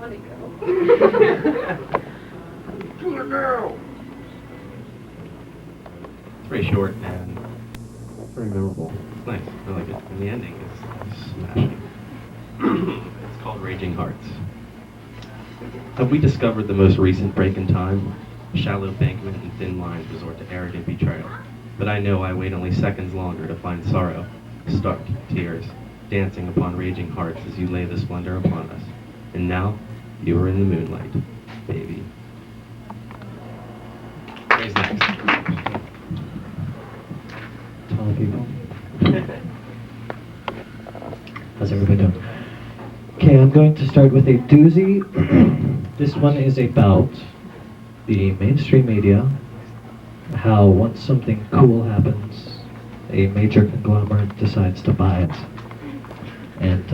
Johnny go? To the girl! It's very short and very memorable. It's nice. I like it. And the ending is smashing. It's called Raging Hearts. Have we discovered the most recent break in time? Shallow bankment and thin lines resort to arrogant betrayal. But I know I wait only seconds longer to find sorrow, stark tears, dancing upon raging hearts as you lay the splendor upon us. And now, you are in the moonlight, baby. Who's next? Tall people. How's everybody doing? Okay, I'm going to start with a doozy. This one is about the mainstream media, how once something cool happens, a major conglomerate decides to buy it, and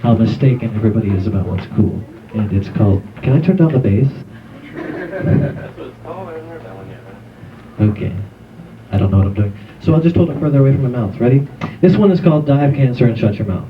how mistaken everybody is about what's cool. And it's called, can I turn down the bass? That's what it's called. I haven't heard that one yet, man. Okay. I don't know what I'm doing. So I'll just hold it further away from my mouth. Ready? This one is called Die of Cancer and Shut Your Mouth.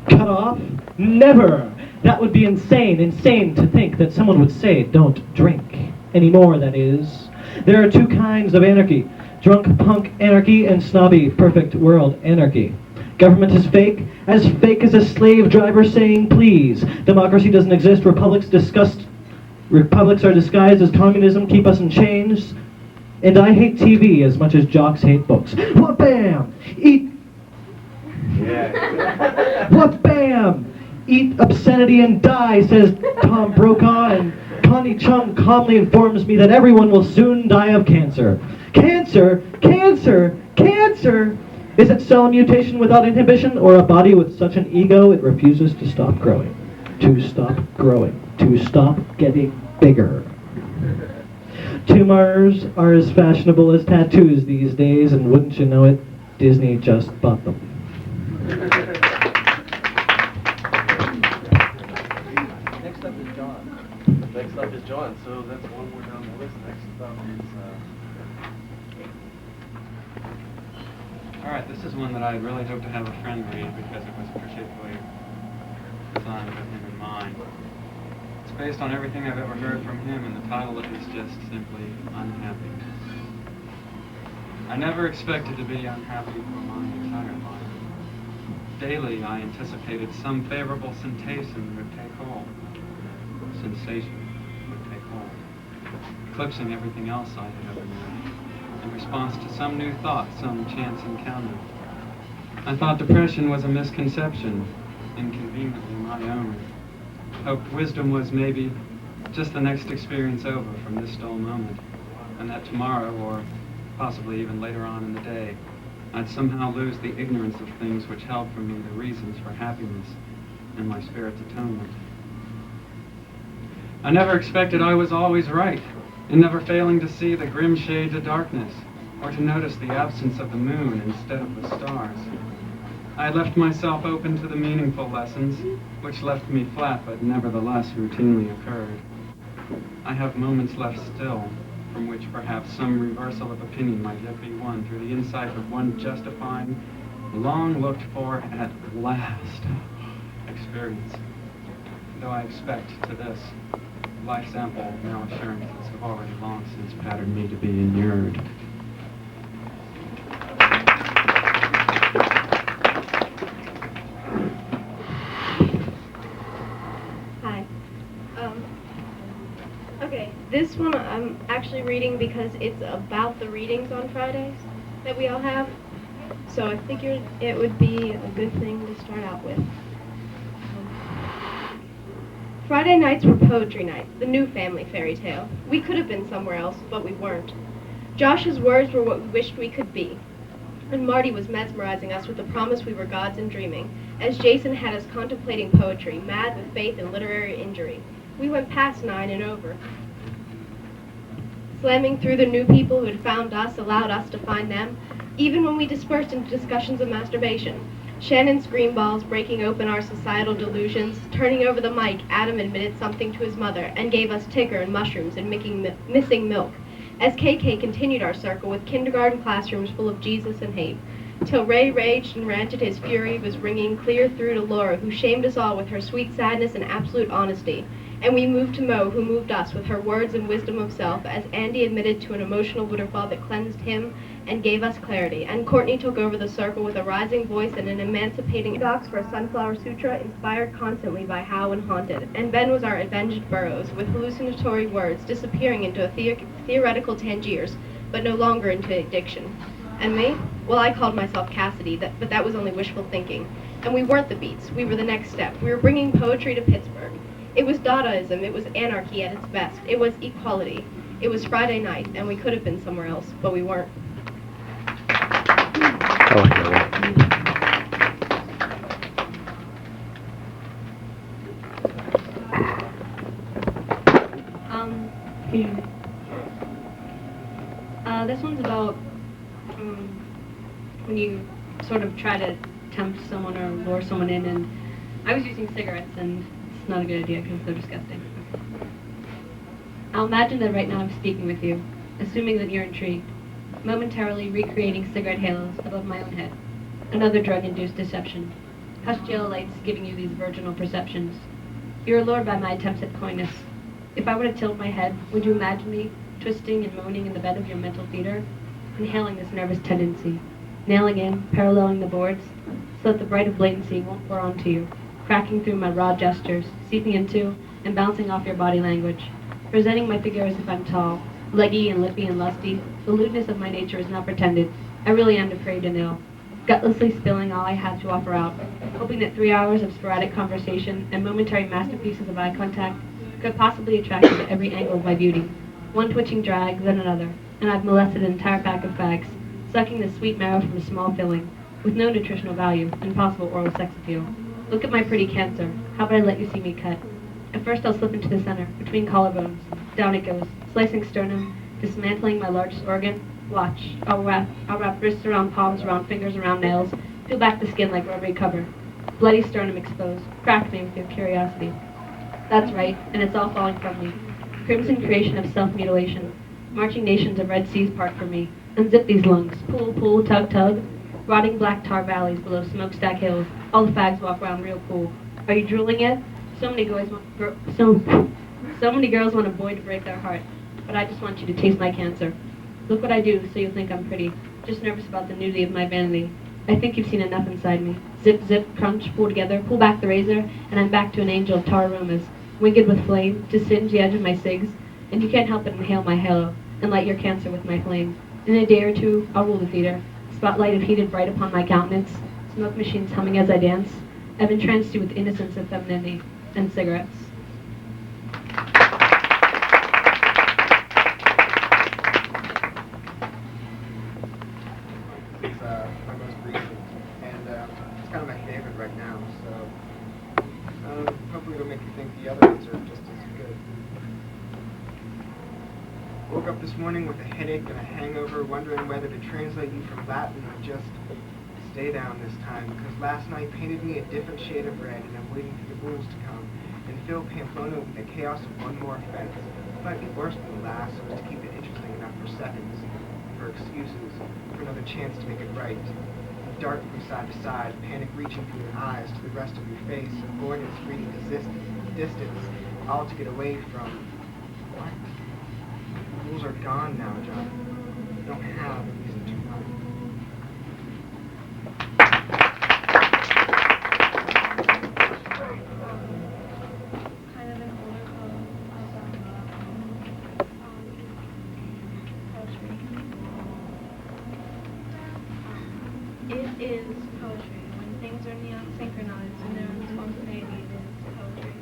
Cut off? Never! That would be insane. Insane to think that someone would say, don't drink. Anymore, that is. There are two kinds of anarchy. Drunk punk anarchy and snobby perfect world anarchy. Government is fake as a slave driver saying please. Democracy doesn't exist. Republics are disguised as communism, keep us in chains. And I hate TV as much as jocks hate books. What bam! Eat... Yeah. What bam! Eat obscenity and die, says Tom Brokaw, and Connie Chung calmly informs me that everyone will soon die of cancer. Cancer? Cancer? Cancer? Is it cell mutation without inhibition, or a body with such an ego it refuses to stop growing? To stop growing. To stop getting bigger. Tumors are as fashionable as tattoos these days, and wouldn't you know it, Disney just bought them. Next up is John. Next up is John, so that's one more down the list. Next up is... Alright, this is one that I really hope to have a friend read because it was particularly designed with him in mind. It's based on everything I've ever heard from him, and the title is just simply Unhappiness. I never expected to be unhappy for my entire life. Daily I anticipated some favorable sensation would take hold. Eclipsing everything else I had ever known. In response to some new thought, some chance encounter. I thought depression was a misconception, inconveniently my own. Hoped wisdom was maybe just the next experience over from this dull moment, and that tomorrow, or possibly even later on in the day, I'd somehow lose the ignorance of things which held for me the reasons for happiness and my spirit's atonement. I never expected I was always right, and never failing to see the grim shades of darkness, or to notice the absence of the moon instead of the stars. I had left myself open to the meaningful lessons, which left me flat but nevertheless routinely occurred. I have moments left still, from which perhaps some reversal of opinion might yet be won through the insight of one justifying, long looked for at last experience. Though I expect to this life's ample now assurances have already long since patterned me to be inured. Hi. Okay, this one I'm actually reading because it's about the readings on Fridays that we all have. So I figured it would be a good thing to start out with. Friday nights were poetry nights, the new family fairy tale. We could have been somewhere else, but we weren't. Josh's words were what we wished we could be. And Marty was mesmerizing us with the promise we were gods and dreaming, as Jason had us contemplating poetry, mad with faith and literary injury. We went past 9 and over. Slamming through the new people who had found us allowed us to find them, even when we dispersed into discussions of masturbation. Shannon's greenballs breaking open our societal delusions. Turning over the mic, Adam admitted something to his mother and gave us Tigger and mushrooms and missing milk. As KK continued our circle with kindergarten classrooms full of Jesus and hate. till Ray raged and ranted his fury was ringing clear through to Laura, who shamed us all with her sweet sadness and absolute honesty. And we moved to Mo, who moved us with her words and wisdom of self, as Andy admitted to an emotional waterfall that cleansed him and gave us clarity. And Courtney took over the circle with a rising voice and an emancipating docs for a Sunflower Sutra, inspired constantly by How and Haunted. And Ben was our avenged Burroughs, with hallucinatory words disappearing into a theoretical Tangiers, but no longer into addiction. And me? Well, I called myself Cassidy, but that was only wishful thinking. And we weren't the Beats. We were the next step. We were bringing poetry to Pittsburgh. It was Dadaism. It was anarchy at its best. It was equality. It was Friday night, and we could have been somewhere else, but we weren't. This one's about when you sort of try to tempt someone or lure someone in, and I was using cigarettes, and it's not a good idea because they're disgusting. I'll imagine that right now I'm speaking with you, assuming that you're intrigued, momentarily recreating cigarette halos above my own head. Another drug-induced deception. Hushed yellow lights giving you these virginal perceptions. You're allured by my attempts at coyness. If I were to tilt my head, would you imagine me twisting and moaning in the bed of your mental theater, inhaling this nervous tendency, nailing in, paralleling the boards, so that the bright of blatancy won't pour onto you, cracking through my raw gestures, seeping into and bouncing off your body language, presenting my figure as if I'm tall, leggy and lippy and lusty. The lewdness of my nature is not pretended. I really am depraved and ill, gutlessly spilling all I have to offer out, hoping that 3 hours of sporadic conversation and momentary masterpieces of eye contact could possibly attract you to every angle of my beauty. One twitching drag, then another, and I've molested an entire pack of fags, sucking the sweet marrow from a small filling, with no nutritional value and possible oral sex appeal. Look at my pretty cancer. How about I let you see me cut? At first I'll slip into the center, between collarbones. Down it goes, slicing sternum, dismantling my largest organ. Watch. I'll wrap wrists around palms, around fingers, around nails, peel back the skin like rubbery cover. Bloody sternum exposed. Crack me with your curiosity. That's right, and it's all falling from me. Crimson creation of self-mutilation. Marching nations of red seas part for me. Unzip these lungs. Pull, pull, tug, tug. Rotting black tar valleys below smokestack hills. All the fags walk around real cool. Are you drooling yet? So many girls want a boy to break their heart. But I just want you to taste my cancer. Look what I do, so you'll think I'm pretty. Just nervous about the nudity of my vanity. I think you've seen enough inside me. Zip, zip, crunch, pull together, pull back the razor, and I'm back to an angel of tar aromas, winged with flame, to singe the edge of my cigs, and you can't help but inhale my halo, and light your cancer with my flame. In a day or two, I'll rule the theater. Spotlight of heated bright upon my countenance, smoke machines humming as I dance. I've entranced you with innocence and femininity, and cigarettes. It's my most recent, and it's kind of my favorite right now, so hopefully it'll make you think the other ones are just as good. Woke up this morning with a headache and a hangover, wondering whether to translate you from Latin or just stay down this time, because last night painted me a different shade of red, and I'm waiting for the rules to come, and fill Pamplona with the chaos of one more offense. It might be worse than the last, so as to keep it interesting enough for seconds, for excuses, for another chance to make it right. Dart from side to side, panic reaching from your eyes to the rest of your face, and boredom screaming distance, all to get away from... What? The rules are gone now, John. You don't have a reason to run. Kind of an older poem of poetry. It is poetry. When things are neon synchronized and their own spontaneity, it is poetry.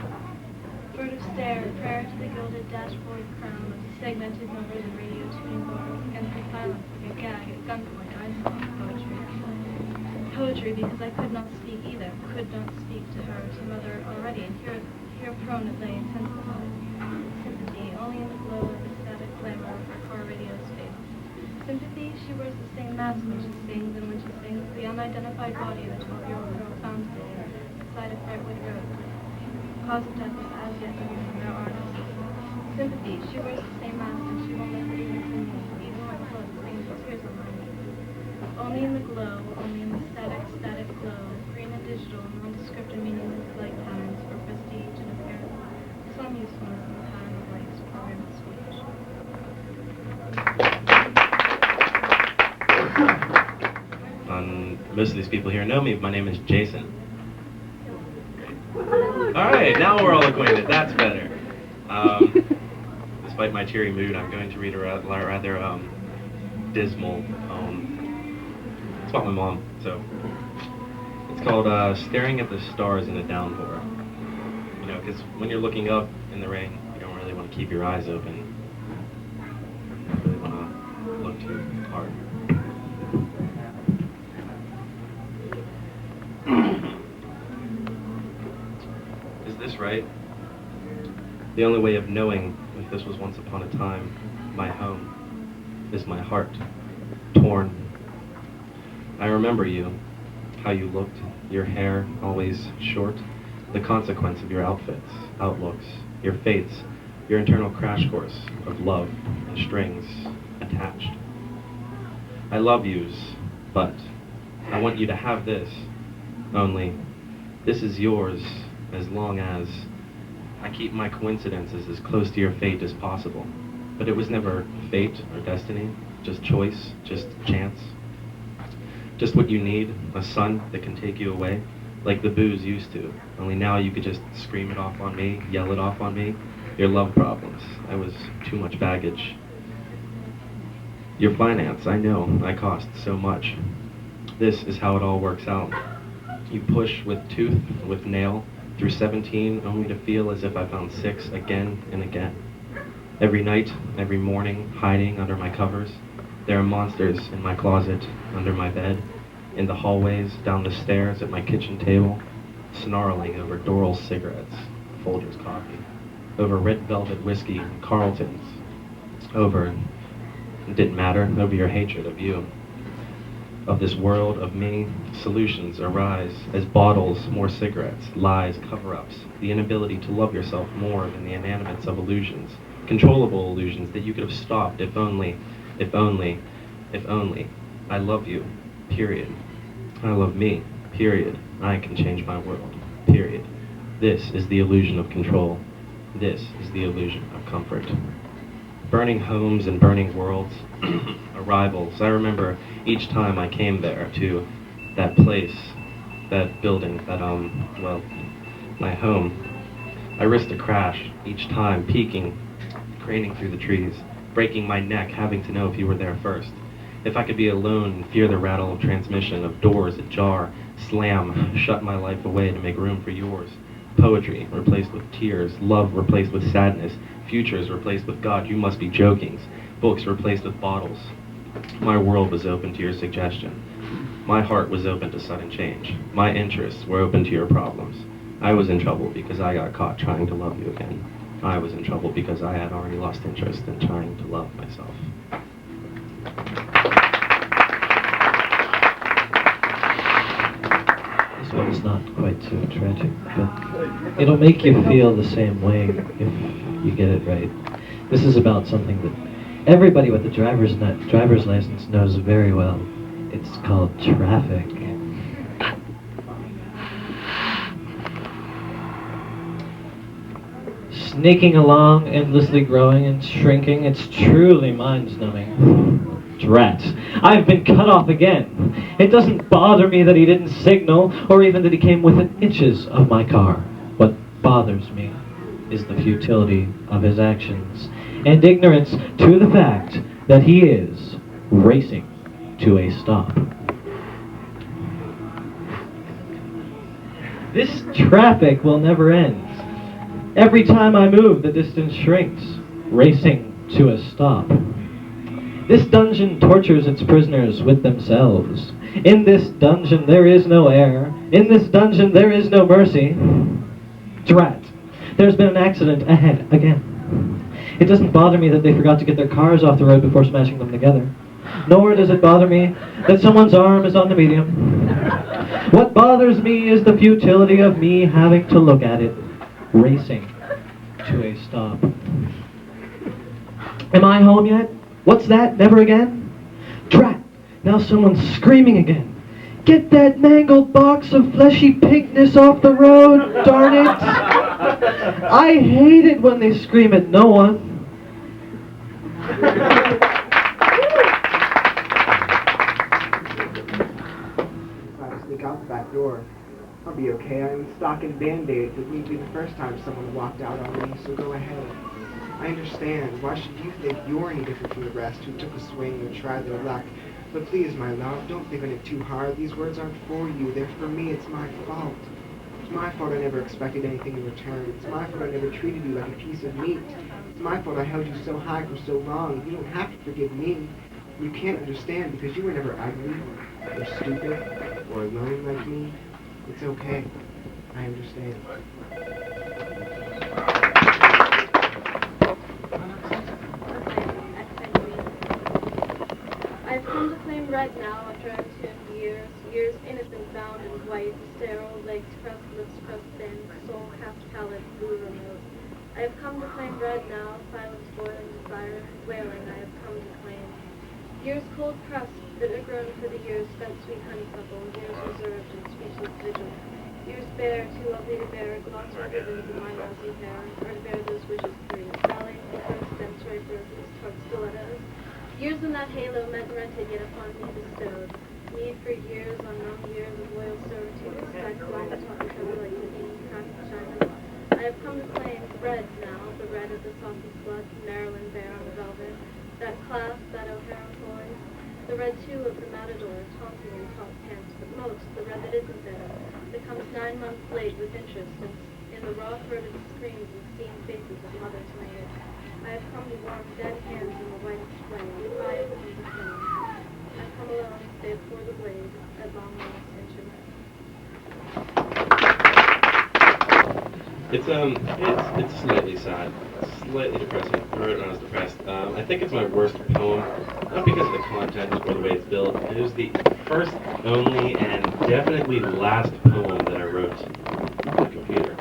Furtive stare, prayer to the gilded dashboard crown of the segmented numbers and radio tuning board, against the silence like a gag at gunpoint. I saw poetry. Poetry because I could not speak either, could not speak to her, to mother already, and here prone it lay intensified. Sympathy, only in the glow of the static glamour of her car radio's face. Sympathy, she wears the same mask when she sings, and when she sings, the unidentified body of a 12-year-old girl found today beside a Fairwood road. Cause of death is as yet unknown, there are no cases. Sympathy, she wears the same mask, and she won't let it even see me, even when close, brings tears on my knees. only in the glow, only in the static glow, green and digital, nondescript and meaningless light patterns for prestige and appearance, some usefulness in the pattern of light's programmed speech. Most of these people here know me. My name is Jason. All right, now we're all acquainted. That's better. Despite my cheery mood, I'm going to read a rather dismal poem. It's about my mom, so it's called "Staring at the Stars in a Downpour." You know, because when you're looking up in the rain, you don't really want to keep your eyes open. You really want to look too hard. Is this right? The only way of knowing if this was once upon a time my home is my heart, torn. I remember you, how you looked, your hair always short, the consequence of your outfits, outlooks, your fates, your internal crash course of love, strings attached. I love yous, but I want you to have this, only this is yours as long as I keep my coincidences as close to your fate as possible. But it was never fate or destiny, just choice, just chance. Just what you need, a sun that can take you away, like the booze used to. Only now you could just scream it off on me, yell it off on me. Your love problems, I was too much baggage. Your finance, I know, I cost so much. This is how it all works out. You push with tooth, with nail, through 17, only to feel as if I found 6 again and again. Every night, every morning, hiding under my covers. There are monsters in my closet, under my bed, in the hallways, down the stairs, at my kitchen table, snarling over Doral's cigarettes, Folger's coffee, over red velvet whiskey and Carlton's, over, it didn't matter, over your hatred of you. Of this world of me, solutions arise as bottles, more cigarettes, lies, cover-ups, the inability to love yourself more than the inanimates of illusions, controllable illusions that you could have stopped if only, if only, if only. I love you, period. I love me, period. I can change my world, period. This is the illusion of control. This is the illusion of comfort. Burning homes and burning worlds, arrivals. I remember each time I came there to that place, that building, that, well, my home. I risked a crash each time, peeking, craning through the trees, breaking my neck, having to know if you were there first. If I could be alone, fear the rattle of transmission, of doors ajar, slam, shut my life away to make room for yours. Poetry replaced with tears, love replaced with sadness, futures replaced with God, you must be joking, books replaced with bottles. My world was open to your suggestion. My heart was open to sudden change. My interests were open to your problems. I was in trouble because I got caught trying to love you again. I was in trouble because I had already lost interest in trying to love myself. This one's not quite so tragic, but it'll make you feel the same way if you get it right. This is about something that everybody with a driver's license knows very well. It's called traffic. Snaking along, endlessly growing and shrinking, it's truly mind-numbing. Drat. I've been cut off again. It doesn't bother me that he didn't signal, or even that he came within inches of my car. What bothers me is the futility of his actions, and ignorance to the fact that he is racing to a stop. This traffic will never end. Every time I move, the distance shrinks, racing to a stop. This dungeon tortures its prisoners with themselves. In this dungeon there is no air. In this dungeon there is no mercy. Drat. There's been an accident ahead again. It doesn't bother me that they forgot to get their cars off the road before smashing them together. Nor does it bother me that someone's arm is on the median. What bothers me is the futility of me having to look at it, racing to a stop. Am I home yet? What's that? Never again? Drat! Now someone's screaming again. Get that mangled box of fleshy pinkness off the road, darn it! I hate it when they scream at no one. If I sneak out the back door, I'll be okay. I'm stocking Band-Aids. It wouldn't be the first time someone walked out on me, so go ahead. I understand. Why should you think you're any different from the rest who took a swing and tried their luck? But please, my love, don't think on it too hard. These words aren't for you. They're for me. It's my fault. It's my fault I never expected anything in return. It's my fault I never treated you like a piece of meat. It's my fault I held you so high for so long. You don't have to forgive me. You can't understand because you were never ugly or stupid or alone like me. It's okay. I understand. I've come to claim red now after untuned years, years innocent bound in white, sterile, legs pressed, lips pressed thin, soul half pallid, blue remote. I have come to claim red now, silence boiling desire, wailing I have come to claim. Years cold pressed, bitter grown for the years spent sweet honeysuckle, years reserved in speechless vigil. Years bare, too lovely to bear, glossy ribbons in my lousy hair, or to bear those wishes free, ballet, flickers, dense right roses, toward stilettos. Years in that halo meant rented yet upon me bestowed. Need for years on numb years of loyal servitude, stacked blind atop each other like the beam cracked china. I have come to claim red now, the red of the softest blood, Maryland bare on the velvet. That clasp, that O'Hara poise. The red too of the matador, taunting in top pants, but most the red that isn't there, that comes 9 months late with interest in the raw throated screams and steamed faces of mothers made. I have come to warm dead hands in the whitest flame. I have come to claim. I come alone, save for the blade, at long last internet. It's slightly sad, slightly depressing. I wrote it when I was depressed. I think it's my worst poem, not because of the content or the way it's built. It was the first, only, and definitely last poem that I wrote on a computer.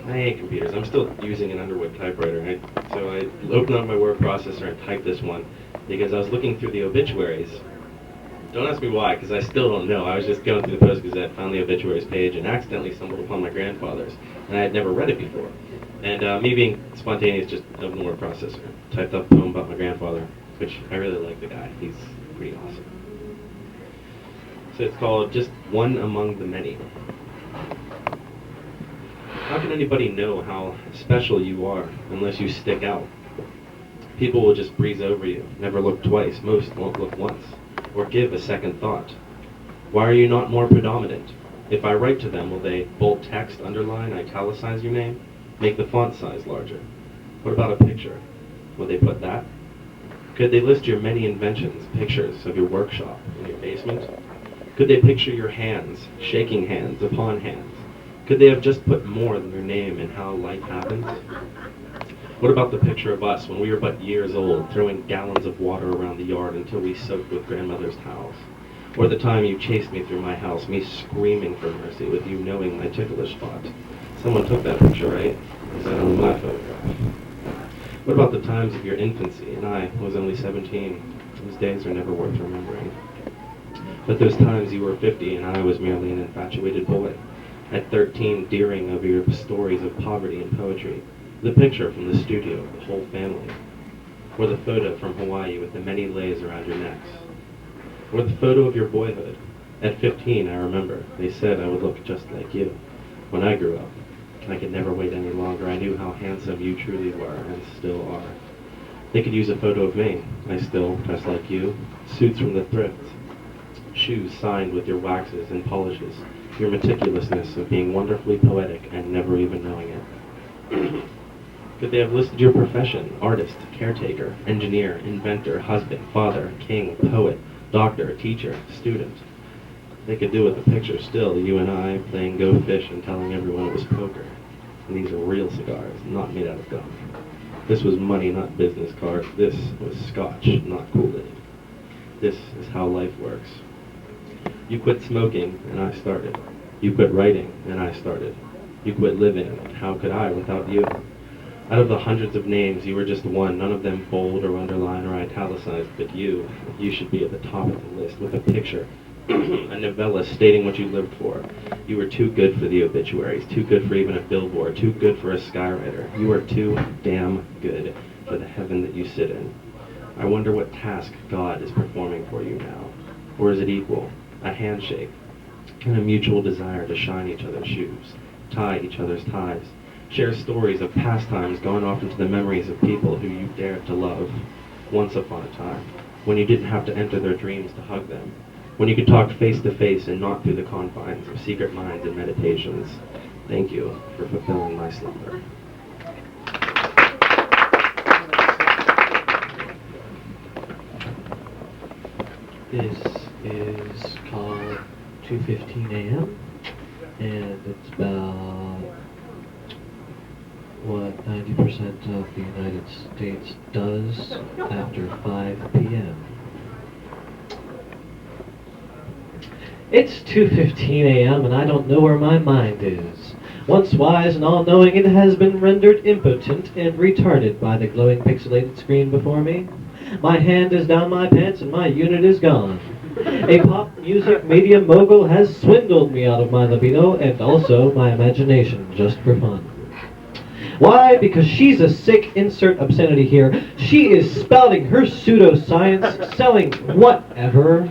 I hate computers. I'm still using an Underwood typewriter, so I opened up my word processor and typed this one because I was looking through the obituaries. Don't ask me why, because I still don't know. I was just going through the Post-Gazette, found the obituaries page, and accidentally stumbled upon my grandfather's, and I had never read it before. And me being spontaneous, just opened the word processor, typed up a poem about my grandfather, which I really like the guy. He's pretty awesome. So it's called Just One Among the Many. How can anybody know how special you are unless you stick out? People will just breeze over you, never look twice, most won't look once, or give a second thought. Why are you not more predominant? If I write to them, will they bold text, underline, italicize your name, make the font size larger? What about a picture? Will they put that? Could they list your many inventions, pictures of your workshop in your basement? Could they picture your hands, shaking hands upon hands? Could they have just put more than your name and how life happens? What about the picture of us when we were but years old, throwing gallons of water around the yard until we soaked with grandmother's towels? Or the time you chased me through my house, me screaming for mercy with you knowing my ticklish spot? Someone took that picture, right? Is that only my photograph? What about the times of your infancy and I was only 17? Those days are never worth remembering. But those times you were 50 and I was merely an infatuated boy. At 13, deering of your stories of poverty and poetry. The picture from the studio of the whole family. Or the photo from Hawaii with the many lays around your necks. Or the photo of your boyhood. At 15, I remember, they said I would look just like you. When I grew up, I could never wait any longer. I knew how handsome you truly were and still are. They could use a photo of me. I still dress like you. Suits from the thrift. Shoes signed with your waxes and polishes. Your meticulousness of being wonderfully poetic and never even knowing it. Could they have listed your profession? Artist, caretaker, engineer, inventor, husband, father, king, poet, doctor, teacher, student. They could do with the picture still, you and I playing Go Fish and telling everyone it was poker. And these are real cigars, not made out of gum. This was money, not business cards. This was scotch, not Kool-Aid. This is how life works. You quit smoking, and I started. You quit writing, and I started. You quit living, and how could I without you? Out of the hundreds of names, you were just one, none of them bold or underlined or italicized, but you should be at the top of the list with a picture, a novella stating what you lived for. You were too good for the obituaries, too good for even a billboard, too good for a skywriter. You are too damn good for the heaven that you sit in. I wonder what task God is performing for you now. Or is it equal? A handshake, and a mutual desire to shine each other's shoes, tie each other's ties, share stories of pastimes going off into the memories of people who you dared to love once upon a time, when you didn't have to enter their dreams to hug them, when you could talk face to face and not through the confines of secret minds and meditations. Thank you for fulfilling my slumber. This is called 2:15 a.m. and it's about what 90% of the United States does after 5 p.m. It's 2:15 a.m. and I don't know where my mind is. Once wise and all-knowing, it has been rendered impotent and retarded by the glowing pixelated screen before me. My hand is down my pants and my unit is gone. A pop music media mogul has swindled me out of my libido and also my imagination just for fun. Why? Because she's a sick, insert obscenity here. She is spouting her pseudoscience, selling whatever,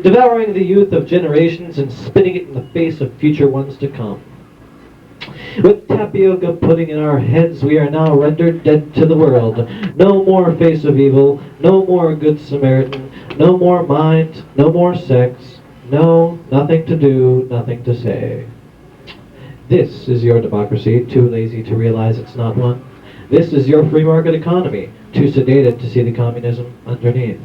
devouring the youth of generations and spitting it in the face of future ones to come. With tapioca pudding in our heads, we are now rendered dead to the world. No more face of evil, no more good Samaritan, no more mind, no more sex, no, nothing to do, nothing to say. This is your democracy, too lazy to realize it's not one. This is your free market economy, too sedated to see the communism underneath.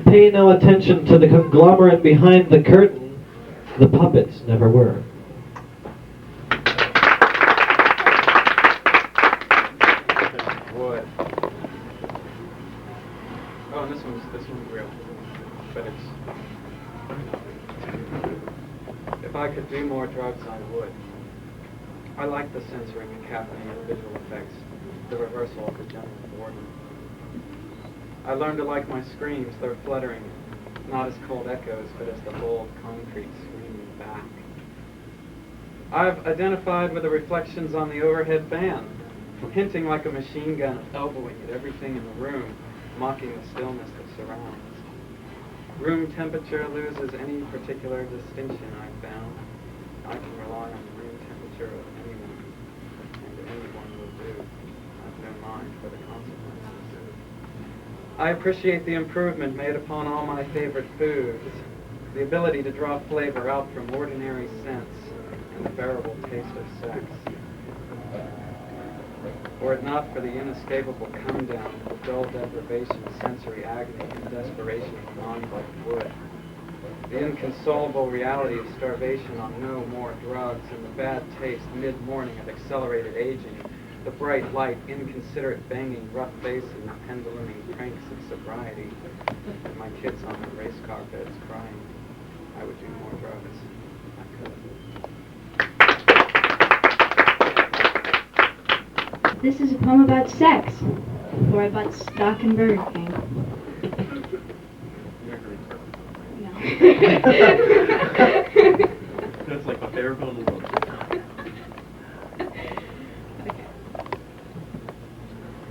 Pay no attention to the conglomerate behind the curtain. The puppets never were. Wood. Oh, and this one's real, but it's. If I could do more drugs, I would. I like the censoring and caffeine of visual effects, the reversal of the general boredom. I learned to like my screams. They're fluttering, not as cold echoes, but as the bold concrete screaming back. I've identified with the reflections on the overhead fan, hinting like a machine gun, elbowing at everything in the room, mocking the stillness that surrounds. Room temperature loses any particular distinction, I've found. I can rely on the room temperature of anyone, and anyone will do. I've no mind for the consequences. I appreciate the improvement made upon all my favorite foods, the ability to draw flavor out from ordinary scents, and the bearable taste of sex. Were it not for the inescapable come-down, of dull deprivation, sensory agony, and desperation of mind like wood, the inconsolable reality of starvation on no more drugs, and the bad taste mid-morning of accelerated aging, the bright light, inconsiderate banging, rough facing, penduluming pranks of sobriety, and my kids on the race car beds crying, I would do more drugs. I could. This is a poem about sex, or about stock and Burger King. No. That's like my favorite poem in the world. Okay.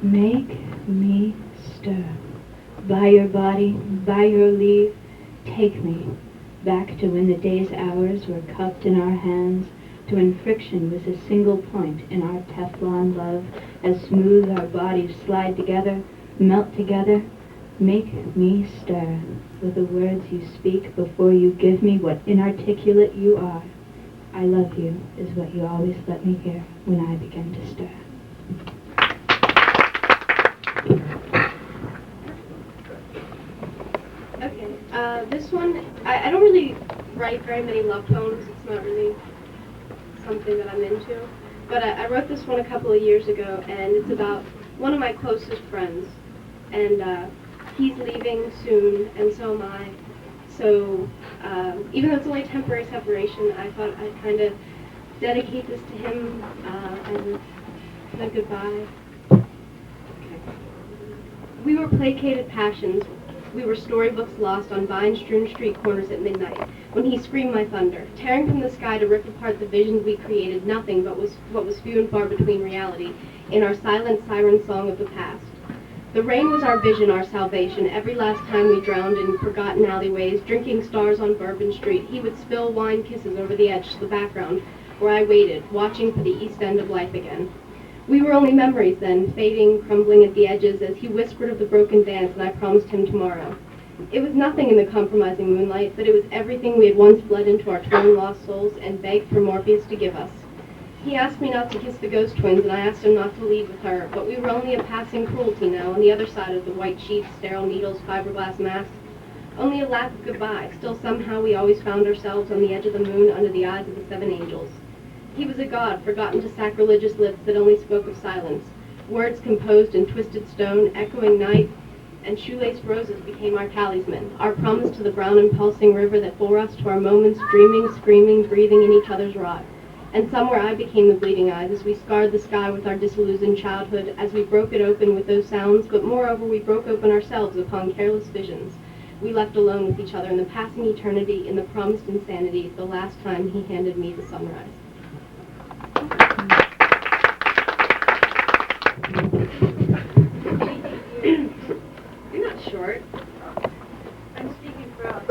Make me stir. By your body, by your leave, take me back to when the day's hours were cupped in our hands, to when friction was a single point in our Teflon love, as smooth our bodies slide together, melt together. Make me stir with the words you speak before you give me what inarticulate you are. I love you is what you always let me hear when I begin to stir. Okay, this one, I don't really write very many love poems. It's not really something that I'm into. But I wrote this one a couple of years ago, and it's about one of my closest friends. And he's leaving soon, and so am I. So even though it's only a temporary separation, I thought I'd kind of dedicate this to him as a said goodbye. We were placated passions. We were storybooks lost on vine-strewn street corners at midnight, when he screamed my thunder, tearing from the sky to rip apart the visions we created, nothing but what was few and far between reality, in our silent siren song of the past. The rain was our vision, our salvation. Every last time we drowned in forgotten alleyways, drinking stars on Bourbon Street, he would spill wine kisses over the edge to the background, where I waited, watching for the east end of life again. We were only memories then, fading, crumbling at the edges, as he whispered of the broken dance and I promised him tomorrow. It was nothing in the compromising moonlight, but it was everything we had once bled into our twin lost souls and begged for Morpheus to give us. He asked me not to kiss the ghost twins, and I asked him not to lead with her, but we were only a passing cruelty now, on the other side of the white sheets, sterile needles, fiberglass masks. Only a lack of goodbye. Still, somehow, we always found ourselves on the edge of the moon under the eyes of the 7 angels. He was a god, forgotten to sacrilegious lips that only spoke of silence. Words composed in twisted stone, echoing night, and shoelace roses became our talisman, our promise to the brown and pulsing river that bore us to our moments, dreaming, screaming, breathing in each other's rot. And somewhere I became the bleeding eyes as we scarred the sky with our disillusioned childhood, as we broke it open with those sounds, but moreover we broke open ourselves upon careless visions. We left alone with each other in the passing eternity, in the promised insanity, the last time he handed me the sunrise. You're not short. I'm speaking for us.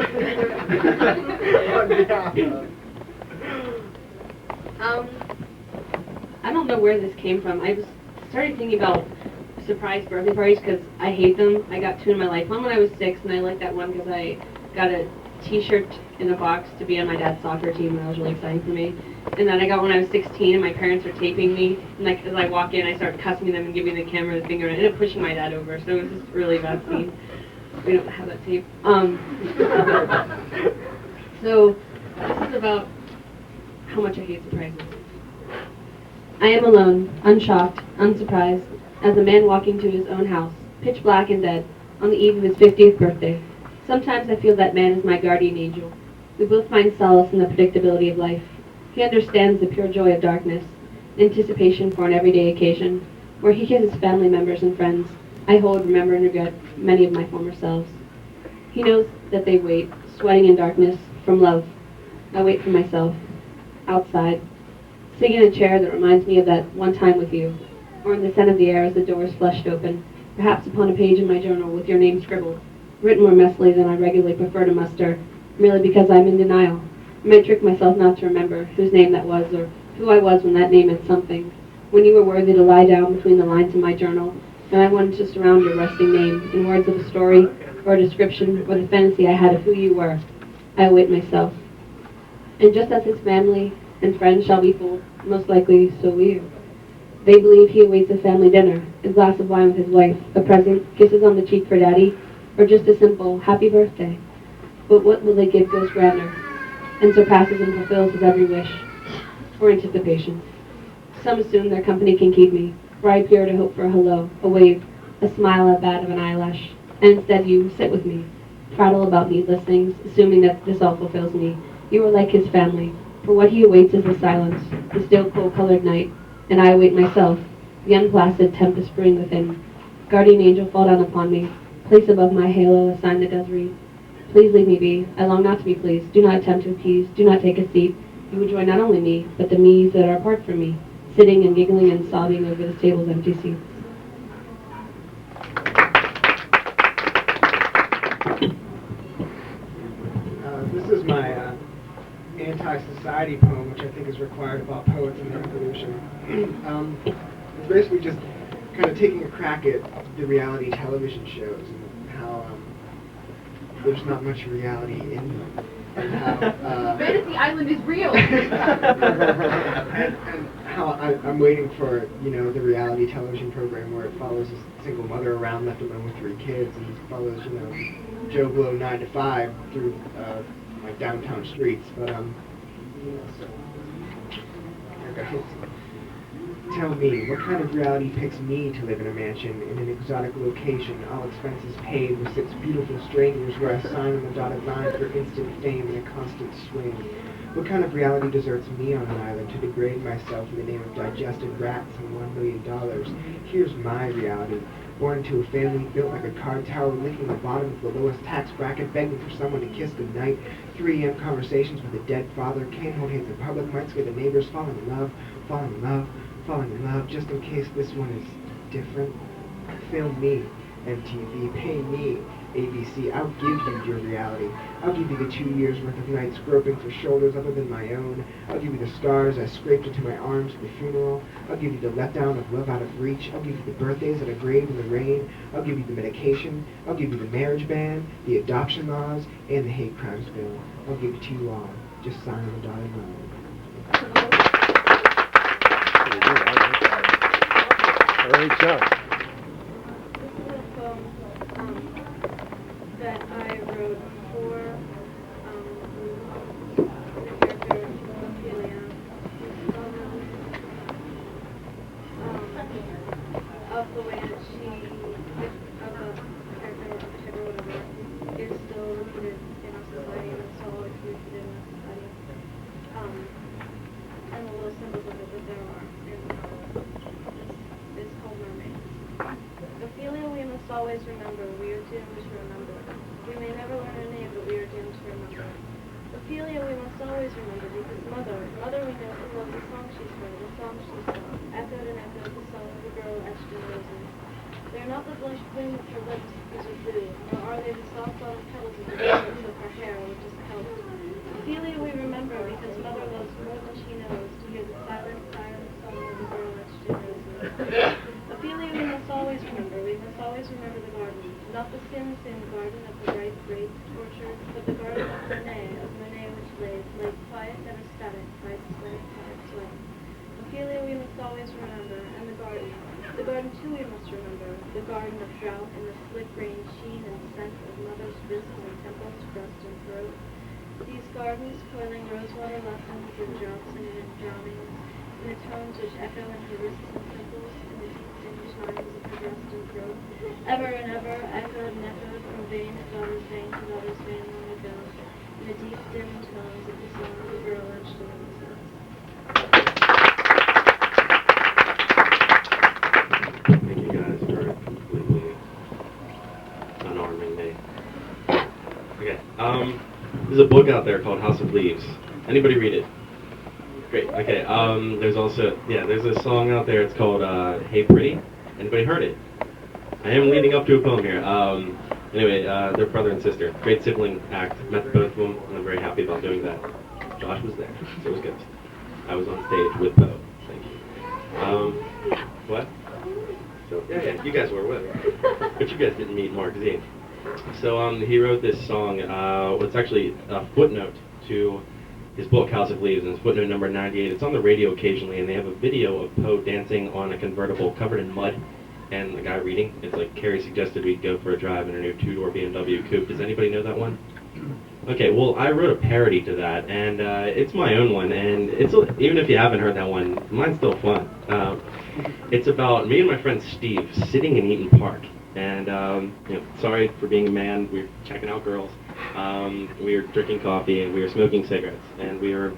I don't know where this came from. I started thinking about surprise birthday parties because I hate them. I got 2 in my life. One when I was 6, and I liked that one because I got a T-shirt in a box to be on my dad's soccer team, and that was really exciting for me. And then I got when I was 16, and my parents were taping me. And like as I walk in, I start cussing them and giving the camera the finger, and I ended up pushing my dad over. So it was just a really bad scene. We don't have that tape. So this is about how much I hate surprises. I am alone, unshocked, unsurprised, as a man walking to his own house, pitch black and dead, on the eve of his 50th birthday. Sometimes I feel that man is my guardian angel. We both find solace in the predictability of life. He understands the pure joy of darkness, anticipation for an everyday occasion, where he kisses family members and friends. I hold, remember, and regret many of my former selves. He knows that they wait, sweating in darkness, from love. I wait for myself, outside, sitting in a chair that reminds me of that one time with you, or in the scent of the air as the doors flushed open, perhaps upon a page in my journal with your name scribbled, written more messily than I regularly prefer to muster, merely because I'm in denial. I might trick myself not to remember whose name that was, or who I was when that name meant something, when you were worthy to lie down between the lines in my journal, and I wanted to surround your resting name in words of a story, or a description, or the fantasy I had of who you were. I await myself. And just as his family and friends shall be fooled, most likely so will you. They believe he awaits a family dinner, a glass of wine with his wife, a present, kisses on the cheek for daddy, or just a simple happy birthday. But what will they give goes grander, and surpasses and fulfills his every wish, or anticipation? Some assume their company can keep me, for I appear to hope for a hello, a wave, a smile at that of an eyelash, and instead you sit with me, prattle about needless things, assuming that this all fulfills me. You are like his family, for what he awaits is the silence, the still cold-colored night, and I await myself, the unplacid tempest brewing within. Guardian angel, fall down upon me, place above my halo a sign that does read, please leave me be, I long not to be pleased, do not attempt to appease, do not take a seat, you would join not only me, but the me's that are apart from me, sitting and giggling and sobbing over this table's empty seats. This is my anti-society poem, which I think is required about poets and their evolution. It's basically just kind of taking a crack at the reality television shows and how there's not much reality in them. And how, Fantasy Island is real! and how I'm waiting for, the reality television program where it follows a single mother around left alone with 3 kids and follows, Joe Blow 9 to 5 through like downtown streets. But so there goes. Tell me, what kind of reality picks me to live in a mansion in an exotic location, all expenses paid, with 6 beautiful strangers where I sign on the dotted line for instant fame and a constant swing? What kind of reality deserts me on an island to degrade myself in the name of digested rats and $1 million? Here's my reality. Born into a family built like a card tower, licking the bottom of the lowest tax bracket, begging for someone to kiss goodnight, 3 a.m. conversations with a dead father, can't hold hands in public, might scare the neighbors, falling in love, falling in love, falling in love, just in case this one is different. Film me, MTV, pay me, ABC, I'll give you your reality. I'll give you the 2 years worth of nights groping for shoulders other than my own. I'll give you the stars I scraped into my arms at the funeral. I'll give you the letdown of love out of reach. I'll give you the birthdays at a grave in the rain. I'll give you the medication. I'll give you the marriage ban, the adoption laws, and the hate crimes bill. I'll give it to you all. Just sign on the dotted line. Great job. This is a poem that I wrote for the character Ophelia, of the way that she, of the character or whatever, is still repeated in our society and it's still always repeated in our society. And the little symbols of it that there are is called mermaids. Ophelia, we must always remember, we are doomed to remember. We may never learn her name, but we are doomed to remember. Ophelia, we must always remember, because Mother we know who loves the song she's heard, the song she sung, echoed and echoed the song of the girl etched in roses. They are not the blush bloom of her lips, these are blue, nor are they the soft bottom petals of the roses of her hair, which is pelt. Ophelia we remember, because Mother loves more than she knows, to hear the silent song of the girl etched in roses. Ophelia, we must always remember the garden, not the sin garden of the ripe grape orchard, but the garden of Monet which lay quiet, never static, by its sway, Ophelia, we must always remember, and the garden too we must remember, the garden of drought and the slick rain sheen and scent of Mother's wrists and temples, breast and throat. These gardens, coiling rosewater lessons and drops and drownings, in the tones which echo in her wrists and temples, in the deep singed chimes of her breast and throat, ever and ever, echoed and echoed, from vein to daughter's vein long ago, in the deep dim tones of the song of the girl etched in roses. Thank you guys for completely unarming me. Okay, there's a book out there called House of Leaves. Anybody read it? Great, okay, there's also, there's a song out there, it's called Hey Pretty. Anybody heard it? I am leading up to a poem here. Anyway, they're brother and sister. Great sibling act. Met both of them, and I'm very happy about doing that. Josh was there, so it was good. I was on stage with Bo. Thank you. What? So, yeah, you guys were with. But you guys didn't meet Mark Z. So, he wrote this song. It's actually a footnote to his book, House of Leaves, and it's footnote number 98. It's on the radio occasionally, and they have a video of Poe dancing on a convertible covered in mud, and the guy reading. It's like, Carrie suggested we go for a drive in a new 2-door BMW coupe. Does anybody know that one? Okay, well, I wrote a parody to that, and it's my own one, and it's even if you haven't heard that one, mine's still fun. It's about me and my friend Steve sitting in Eaton Park, and sorry for being a man, we were checking out girls, we were drinking coffee, and we were smoking cigarettes, and we were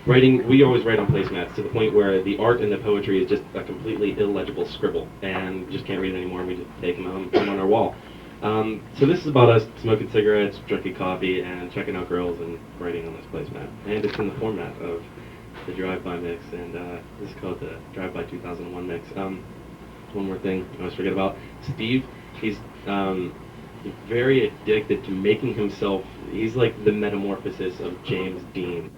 writing. We always write on placemats to the point where the art and the poetry is just a completely illegible scribble, and we just can't read it anymore, and we just take them home, put them on our wall. So this is about us smoking cigarettes, drinking coffee, and checking out girls and writing on this placemat. And it's in the format of the drive-by mix, and this is called the Drive-by 2001 mix. One more thing I always forget about. Steve, he's very addicted to making himself, he's like the metamorphosis of James Dean.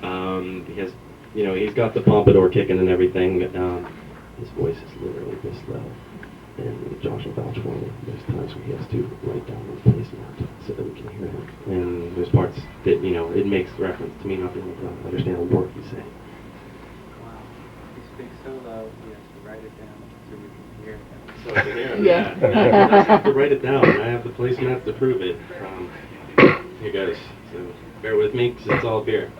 He has, he's got the pompadour kicking and everything. His voice is literally this low. And Josh will vouch for me. There's times where he has to write down the placemat so that we can hear him. And there's parts that, it makes reference to me not being able to understand a word he's saying. Wow. He speaks so low, he has to write it down so we can hear him. So I can hear him, yeah. I have to write it down, and I have the placemats to prove it. Here goes. So bear with me, because it's all beer.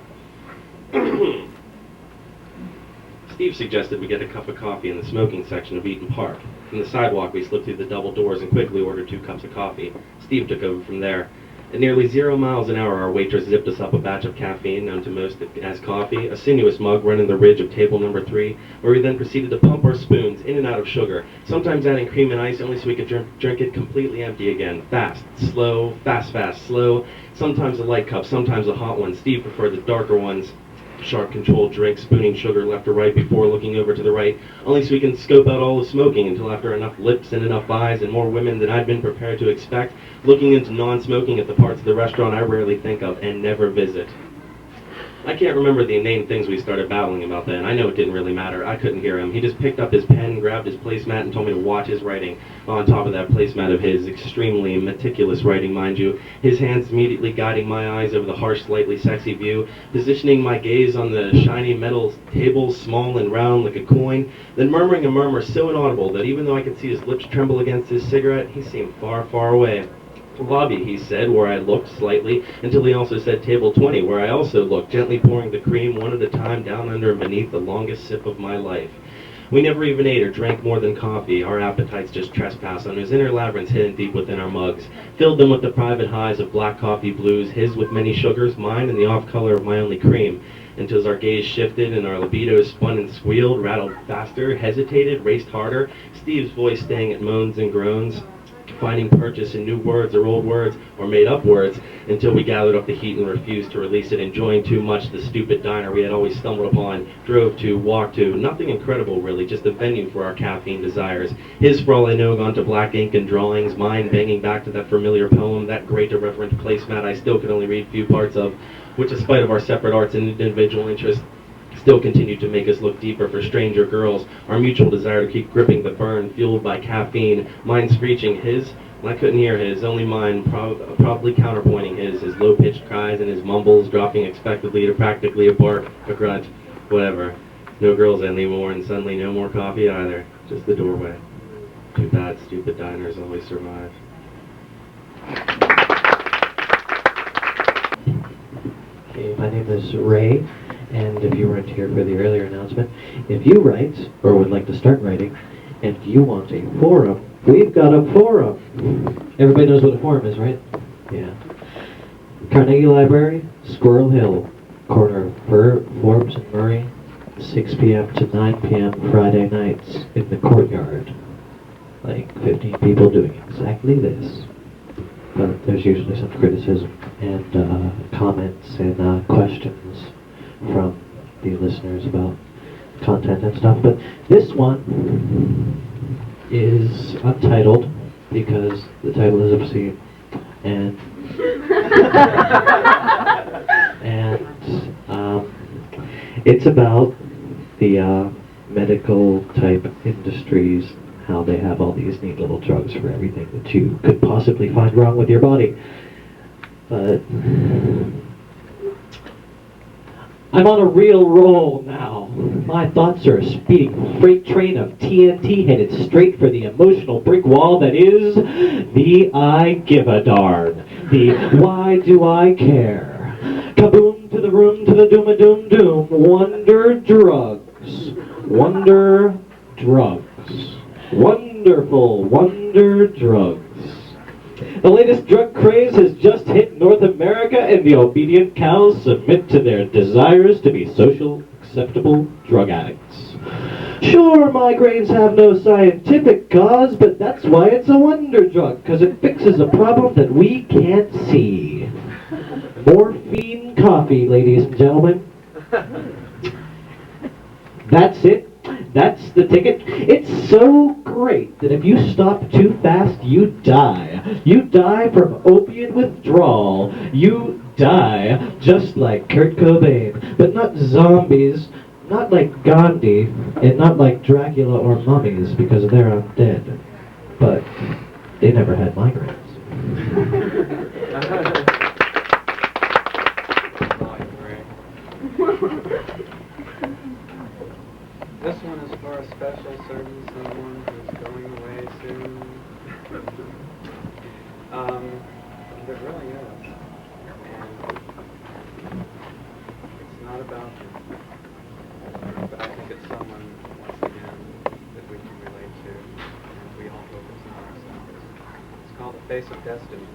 Steve suggested we get a cup of coffee in the smoking section of Eaton Park. From the sidewalk, we slipped through the double doors and quickly ordered 2 cups of coffee. Steve took over from there. At nearly 0 miles an hour, our waitress zipped us up a batch of caffeine, known to most as coffee, a sinuous mug running the ridge of table number 3, where we then proceeded to pump our spoons in and out of sugar, sometimes adding cream and ice only so we could drink it completely empty again. Fast, slow, fast, fast, slow. Sometimes a light cup, sometimes a hot one. Steve preferred the darker ones. Sharp, controlled drink, spooning sugar left or right before looking over to the right, only so we can scope out all the smoking until after enough lips and enough eyes and more women than I'd been prepared to expect, looking into non-smoking at the parts of the restaurant I rarely think of and never visit. I can't remember the inane things we started battling about then. I know it didn't really matter. I couldn't hear him. He just picked up his pen, grabbed his placemat, and told me to watch his writing. On top of that placemat of his, extremely meticulous writing, mind you, his hands immediately guiding my eyes over the harsh, slightly sexy view, positioning my gaze on the shiny metal table, small and round like a coin, then murmuring a murmur so inaudible that even though I could see his lips tremble against his cigarette, he seemed far, far away. Lobby, he said, where I looked slightly, until he also said table 20, where I also looked, gently pouring the cream one at a time down under and beneath the longest sip of my life. We never even ate or drank more than coffee. Our appetites just trespassed on his inner labyrinths hidden deep within our mugs, filled them with the private highs of black coffee blues, his with many sugars, mine in the off color of my only cream, until as our gaze shifted and our libidos spun and squealed, rattled faster, hesitated, raced harder, Steve's voice staying at moans and groans, finding purchase in new words or old words or made-up words until we gathered up the heat and refused to release it, enjoying too much the stupid diner we had always stumbled upon, drove to, walked to. Nothing incredible, really, just a venue for our caffeine desires. His, for all I know, gone to black ink and drawings, mine banging back to that familiar poem, that great irreverent placemat I still could only read few parts of, which, despite of our separate arts and individual interests, still continued to make us look deeper for stranger girls, our mutual desire to keep gripping the burn, fueled by caffeine, mine screeching his, when I couldn't hear his, only mine probably counterpointing his low-pitched cries and his mumbles dropping expectedly to practically a bark, a grunt, whatever. No girls anymore, and suddenly no more coffee either, just the doorway. Too bad stupid diners always survive. Okay, my name is Ray. And if you weren't here for the earlier announcement, if you write, or would like to start writing, and you want a forum, we've got a forum. Everybody knows what a forum is, right? Yeah. Carnegie Library, Squirrel Hill, corner of Forbes and Murray, 6 p.m. to 9 p.m. Friday nights in the courtyard. Like 15 people doing exactly this. But there's usually some criticism and comments and questions from the listeners about content and stuff, but this one is untitled because the title is obscene, and it's about the medical type industries, how they have all these neat little drugs for everything that you could possibly find wrong with your body. But I'm on a real roll now. My thoughts are a speeding freight train of TNT headed straight for the emotional brick wall that is the I give a darn. The why do I care? Kaboom to the room to the doom-a-doom doom. Wonder drugs. Wonder drugs. Wonderful wonder drugs. The latest drug craze has just hit North America, and the obedient cows submit to their desires to be social, acceptable drug addicts. Sure, migraines have no scientific cause, but that's why it's a wonder drug, because it fixes a problem that we can't see. Morphine coffee, ladies and gentlemen. That's it. That's the ticket. It's so great that if you stop too fast, you die. You die from opiate withdrawal. You die just like Kurt Cobain. But not zombies, not like Gandhi, and not like Dracula or mummies, because they're undead. But they never had migraines. This one is for a special certain someone who's going away soon. It really is. And it's not about you. But I think look at someone, once again, that we can relate to, and we all hope it's not ourselves. It's called the face of destiny.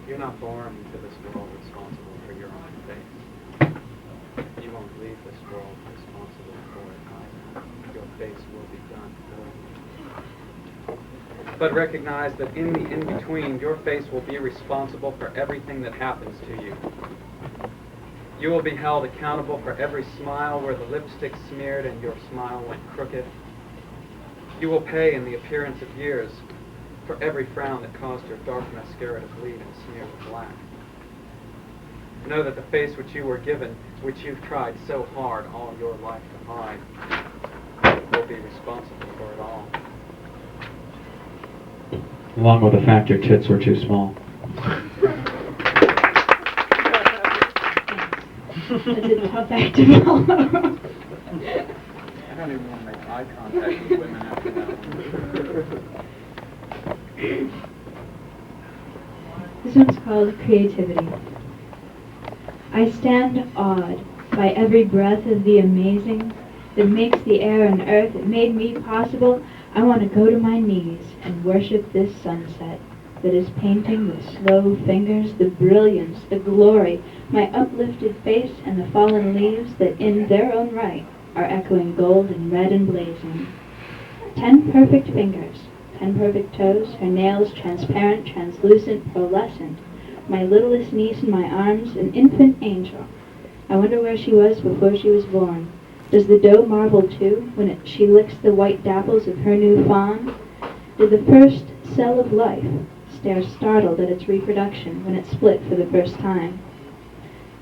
You're not born into this world responsible for your own face. You won't leave this world responsible for it either. Your face will be done for you. But recognize that in the in-between, your face will be responsible for everything that happens to you. You will be held accountable for every smile where the lipstick smeared and your smile went crooked. You will pay in the appearance of years for every frown that caused your dark mascara to bleed and smear with black. Know that the face which you were given, which you've tried so hard all your life to hide, will be responsible for it all. Along with the fact your tits were too small. That's a tough act to follow. I don't even want to make eye contact with women after that one. This one's called Creativity. I stand awed by every breath of the amazing that makes the air and earth that made me possible. I want to go to my knees and worship this sunset that is painting with slow fingers the brilliance, the glory, my uplifted face and the fallen leaves that in their own right are echoing gold and red and blazing. 10 perfect fingers, 10 perfect toes, her nails transparent, translucent, pearlescent. My littlest niece in my arms, an infant angel. I wonder where she was before she was born. Does the doe marvel too when she licks the white dapples of her new fawn? Did the first cell of life stare startled at its reproduction when it split for the first time?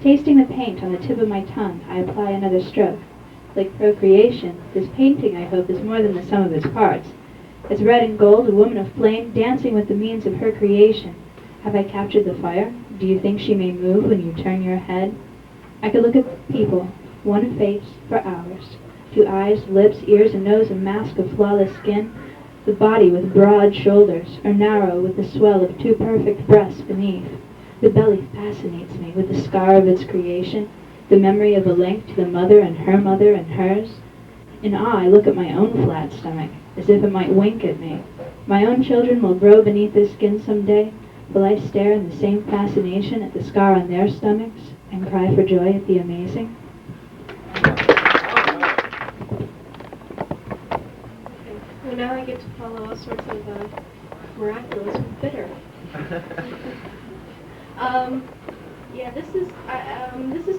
Tasting the paint on the tip of my tongue, I apply another stroke. Like procreation, this painting, I hope, is more than the sum of its parts. It's red and gold, a woman of flame, dancing with the means of her creation. Have I captured the fire? Do you think she may move when you turn your head? I could look at people, one face, for hours. 2 eyes, lips, ears, a nose, a mask of flawless skin. The body with broad shoulders, or narrow with the swell of 2 perfect breasts beneath. The belly fascinates me with the scar of its creation, the memory of a link to the mother and hers. In awe, I look at my own flat stomach, as if it might wink at me. My own children will grow beneath this skin someday. Will I stare in the same fascination at the scar on their stomachs and cry for joy at the amazing? Well, now I get to follow all sorts of miraculous with bitter. Yeah, this is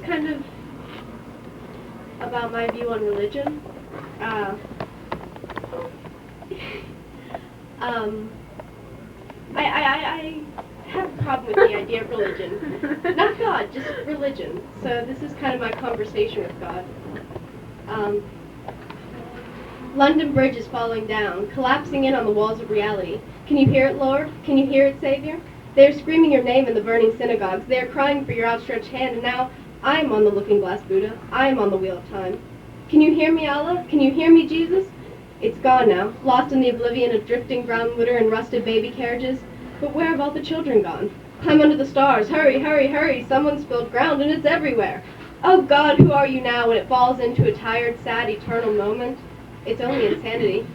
kind of about my view on religion. I have a problem with the idea of religion. Not God, just religion. So this is kind of my conversation with God. London Bridge is falling down, collapsing in on the walls of reality. Can you hear it, Lord? Can you hear it, Savior? They are screaming your name in the burning synagogues. They are crying for your outstretched hand, and now I am on the looking glass Buddha. I am on the wheel of time. Can you hear me, Allah? Can you hear me, Jesus? It's gone now, lost in the oblivion of drifting brown litter and rusted baby carriages. But where have all the children gone? Climb under the stars. Hurry, hurry, hurry. Someone spilled ground, and it's everywhere. Oh, God, who are you now when it falls into a tired, sad, eternal moment? It's only insanity.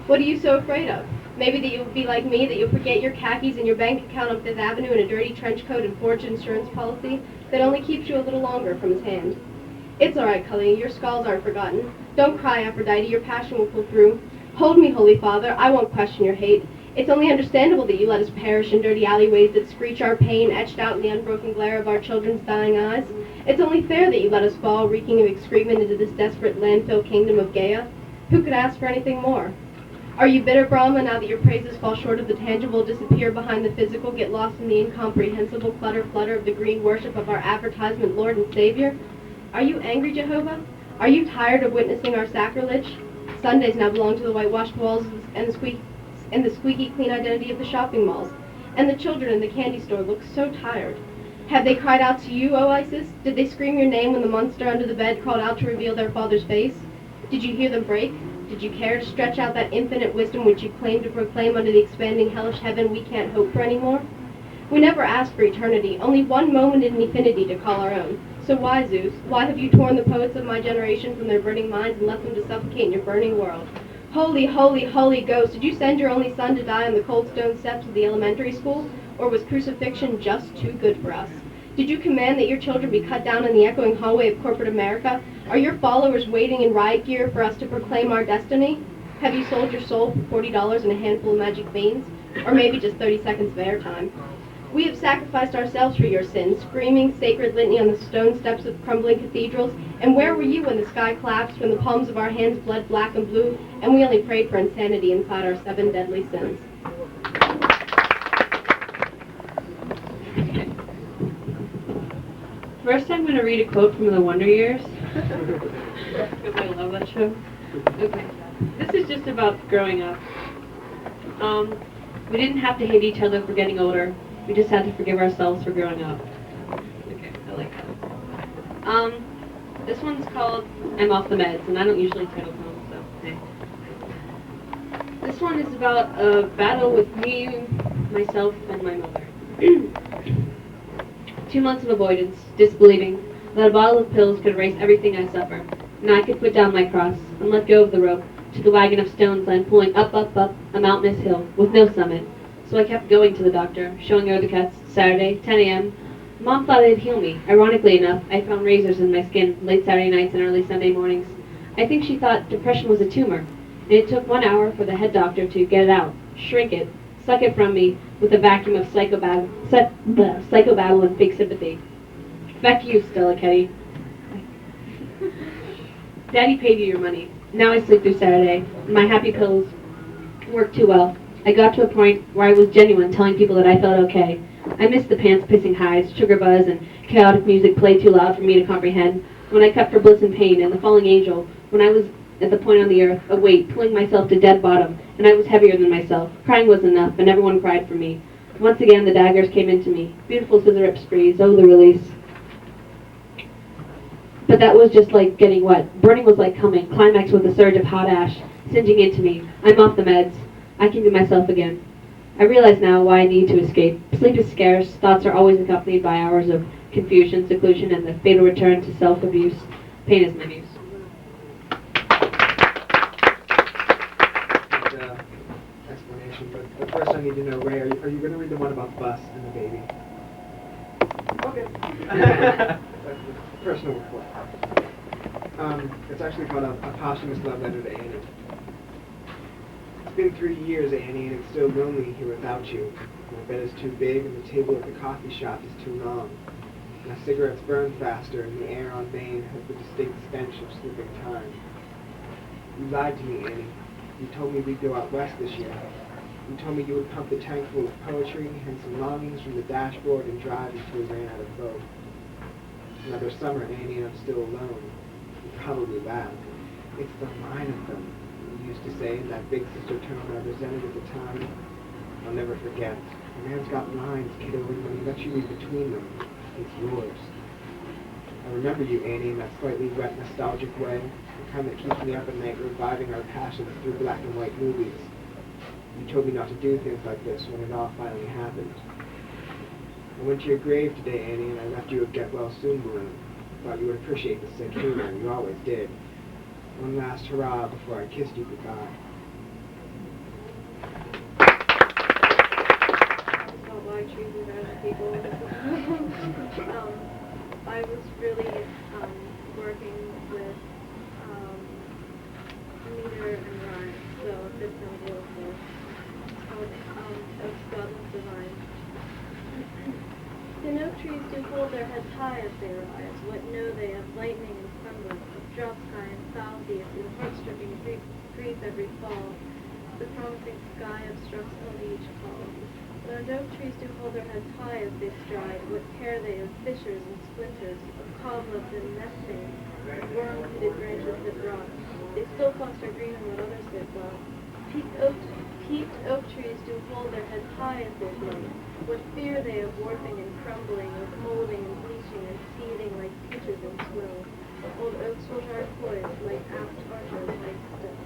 What are you so afraid of? Maybe that you'll be like me, that you'll forget your khakis and your bank account on Fifth Avenue and a dirty trench coat and forged insurance policy that only keeps you a little longer from his hand. It's all right, Cully. Your skulls aren't forgotten. Don't cry, Aphrodite. Your passion will pull through. Hold me, Holy Father. I won't question your hate. It's only understandable that you let us perish in dirty alleyways that screech our pain etched out in the unbroken glare of our children's dying eyes. It's only fair that you let us fall, reeking of excrement, into this desperate landfill kingdom of Gaia. Who could ask for anything more? Are you bitter, Brahma, now that your praises fall short of the tangible, disappear behind the physical, get lost in the incomprehensible clutter-flutter of the green worship of our advertisement Lord and Savior? Are you angry, Jehovah? Are you tired of witnessing our sacrilege? Sundays now belong to the whitewashed walls and the squeaky clean identity of the shopping malls. And the children in the candy store look so tired. Have they cried out to you, O Isis? Did they scream your name when the monster under the bed crawled out to reveal their father's face? Did you hear them break? Did you care to stretch out that infinite wisdom which you claim to proclaim under the expanding hellish heaven we can't hope for anymore? We never asked for eternity, only one moment in infinity to call our own. So why, Zeus? Why have you torn the poets of my generation from their burning minds and left them to suffocate in your burning world? Holy, holy, holy ghost, did you send your only son to die on the cold stone steps of the elementary school? Or was crucifixion just too good for us? Did you command that your children be cut down in the echoing hallway of corporate America? Are your followers waiting in riot gear for us to proclaim our destiny? Have you sold your soul for $40 and a handful of magic beans? Or maybe just 30 seconds of airtime? We have sacrificed ourselves for your sins, screaming sacred litany on the stone steps of crumbling cathedrals. And where were you when the sky collapsed, when the palms of our hands bled black and blue, and we only prayed for insanity inside our 7 deadly sins? First, I'm going to read a quote from The Wonder Years, because I love that show. Okay. This is just about growing up. We didn't have to hate each other for getting older. We just had to forgive ourselves for growing up. Okay, I like that. This one's called I'm Off the Meds, and I don't usually title poems, so hey. This one is about a battle with me, myself, and my mother. 2 months of avoidance, disbelieving that a bottle of pills could erase everything I suffer, and I could put down my cross and let go of the rope to the wagon of stones I'm pulling up a mountainous hill with no summit. So I kept going to the doctor, showing her the cuts. Saturday, 10 a.m. Mom thought it'd heal me. Ironically enough, I found razors in my skin late Saturday nights and early Sunday mornings. I think she thought depression was a tumor, and it took 1 hour for the head doctor to get it out, shrink it, suck it from me with a vacuum of psychobabble and fake sympathy. Back to you, Stella Ketty. Daddy paid you your money. Now I sleep through Saturday. My happy pills work too well. I got to a point where I was genuine, telling people that I felt okay. I missed the pants-pissing highs, sugar buzz, and chaotic music played too loud for me to comprehend. When I cut for bliss and pain and the falling angel, when I was at the point on the earth, a weight, pulling myself to dead bottom, and I was heavier than myself. Crying was enough, and everyone cried for me. Once again, the daggers came into me. Beautiful scissor-rip sprees, oh, the release. But that was just like getting wet. Burning was like coming, climaxed with a surge of hot ash, singeing into me. I'm off the meds. I can be myself again. I realize now why I need to escape. Sleep is scarce. Thoughts are always accompanied by hours of confusion, seclusion, and the fatal return to self-abuse. Pain is my muse. Explanation, but first I need to know, Ray, are you going to read the one about the bus and the baby? Okay. Personal report. It's actually called a posthumous love letter to Annie. It's been 3 years, Annie, and it's still lonely here without you. My bed is too big, and the table at the coffee shop is too long. My cigarettes burn faster, and the air on Maine has the distinct stench of slipping time. You lied to me, Annie. You told me we'd go out west this year. You told me you would pump the tank full of poetry and some longings from the dashboard and drive until we ran out of both. Another summer, Annie, and I'm still alone. You probably laugh. It's the line of them, you used to say in that big sister tone I resented at the time. I'll never forget. A man's got lines, kiddo, and when he lets you read between them, it's yours. I remember you, Annie, in that slightly wet, nostalgic way, the kind that keeps me up at night reviving our passions through black and white movies. You told me not to do things like this when it all finally happened. I went to your grave today, Annie, and I left you a get-well-soon balloon. Thought you would appreciate the sick humor, and you always did. One last hurrah before I kissed you goodbye. Why treating other people. I was really working with meter and rhyme, so it fits in beautiful. It's called Oaks Godlin's Divine. The oak trees do hold their heads high as they rise. What know they of lightning and thunder, of drought sky and foul beast, and heart-stripping grief every fall? The promising sky obstructs only each call. When oak trees do hold their heads high as they stride, what care they of fissures and splinters, of cobwebs and nesting, of worm-pitted branches that rot? They still foster green in what others did well. Peaked oak trees do hold their heads high as they blow. What fear they of warping and crumbling, of molding and bleaching and seething like peaches in snow? Old oaks will hard poised like apt archers like still.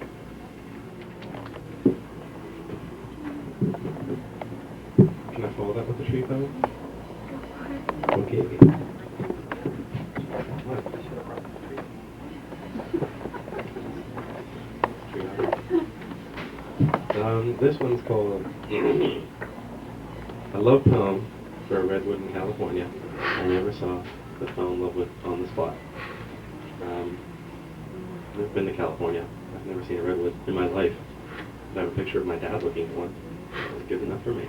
Can I follow that with the poetry poem? Okay. This one's called A Love Poem for a Redwood in California I Never Saw But Fell in Love With on the Spot. I've been to California. I've never seen a redwood in my life. I have a picture of my dad looking for one. That's good enough for me.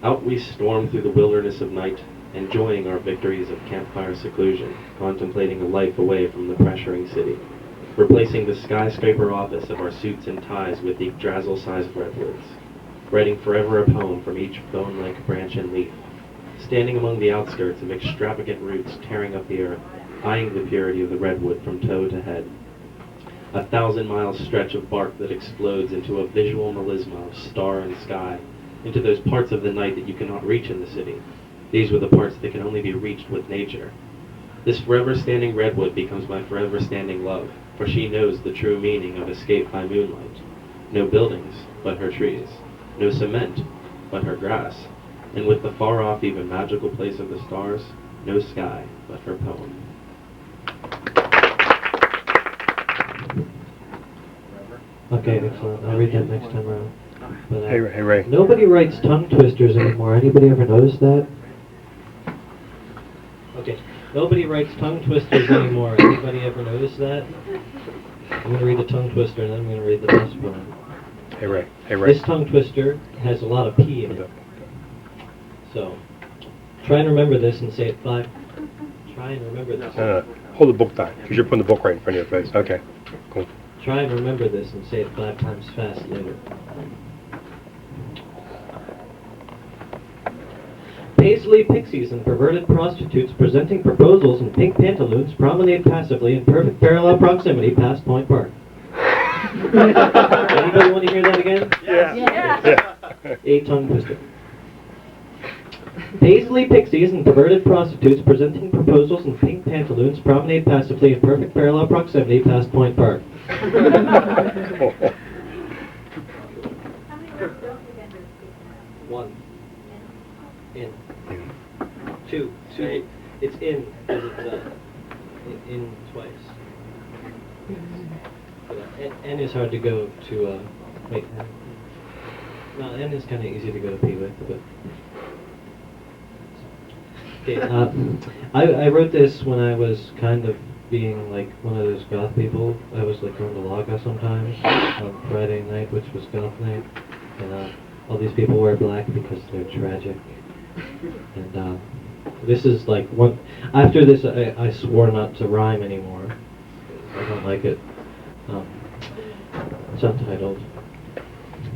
Out we storm through the wilderness of night, enjoying our victories of campfire seclusion, contemplating a life away from the pressuring city, replacing the skyscraper office of our suits and ties with the Yggdrasil-sized redwoods, writing forever a poem from each bone-like branch and leaf, standing among the outskirts of extravagant roots tearing up the earth, eyeing the purity of the redwood from toe to head. 1,000-mile stretch of bark that explodes into a visual melisma of star and sky, into those parts of the night that you cannot reach in the city. These were the parts that can only be reached with nature. This forever-standing redwood becomes my forever-standing love, for she knows the true meaning of escape by moonlight. No buildings, but her trees. No cement, but her grass. And with the far-off, even magical place of the stars, no sky, but her poem. Okay, excellent. I'll read that next time around. But, Hey Ray. nobody writes tongue twisters anymore. Anybody ever notice that? Okay. Nobody writes tongue twisters anymore. Anybody ever notice that? I'm going to read a tongue twister and then I'm going to read the best poem. Hey Ray. This tongue twister has a lot of P in it. So, try and remember this and say it 5. Try and remember this. Hold the book down, because you're putting the book right in front of your face. Okay, cool. Try and remember this and say it 5 times fast later. Paisley pixies and perverted prostitutes presenting proposals in pink pantaloons promenade passively in perfect parallel proximity past Point Park. Anybody want to hear that again? Yeah. A tongue twister. Paisley pixies and perverted prostitutes presenting proposals in pink pantaloons promenade passively in perfect parallel proximity past Point Park. One. In. 2. It's in because it's in twice. But, N is hard to go to. Wait. No, N is kind of easy to go to P with, but. Okay, I wrote this when I was kind of being like one of those goth people. I was like going to Laga sometimes on Friday night, which was goth night, and all these people wear black because they're tragic. And this is like one. After this, I swore not to rhyme anymore. I don't like it. It's untitled.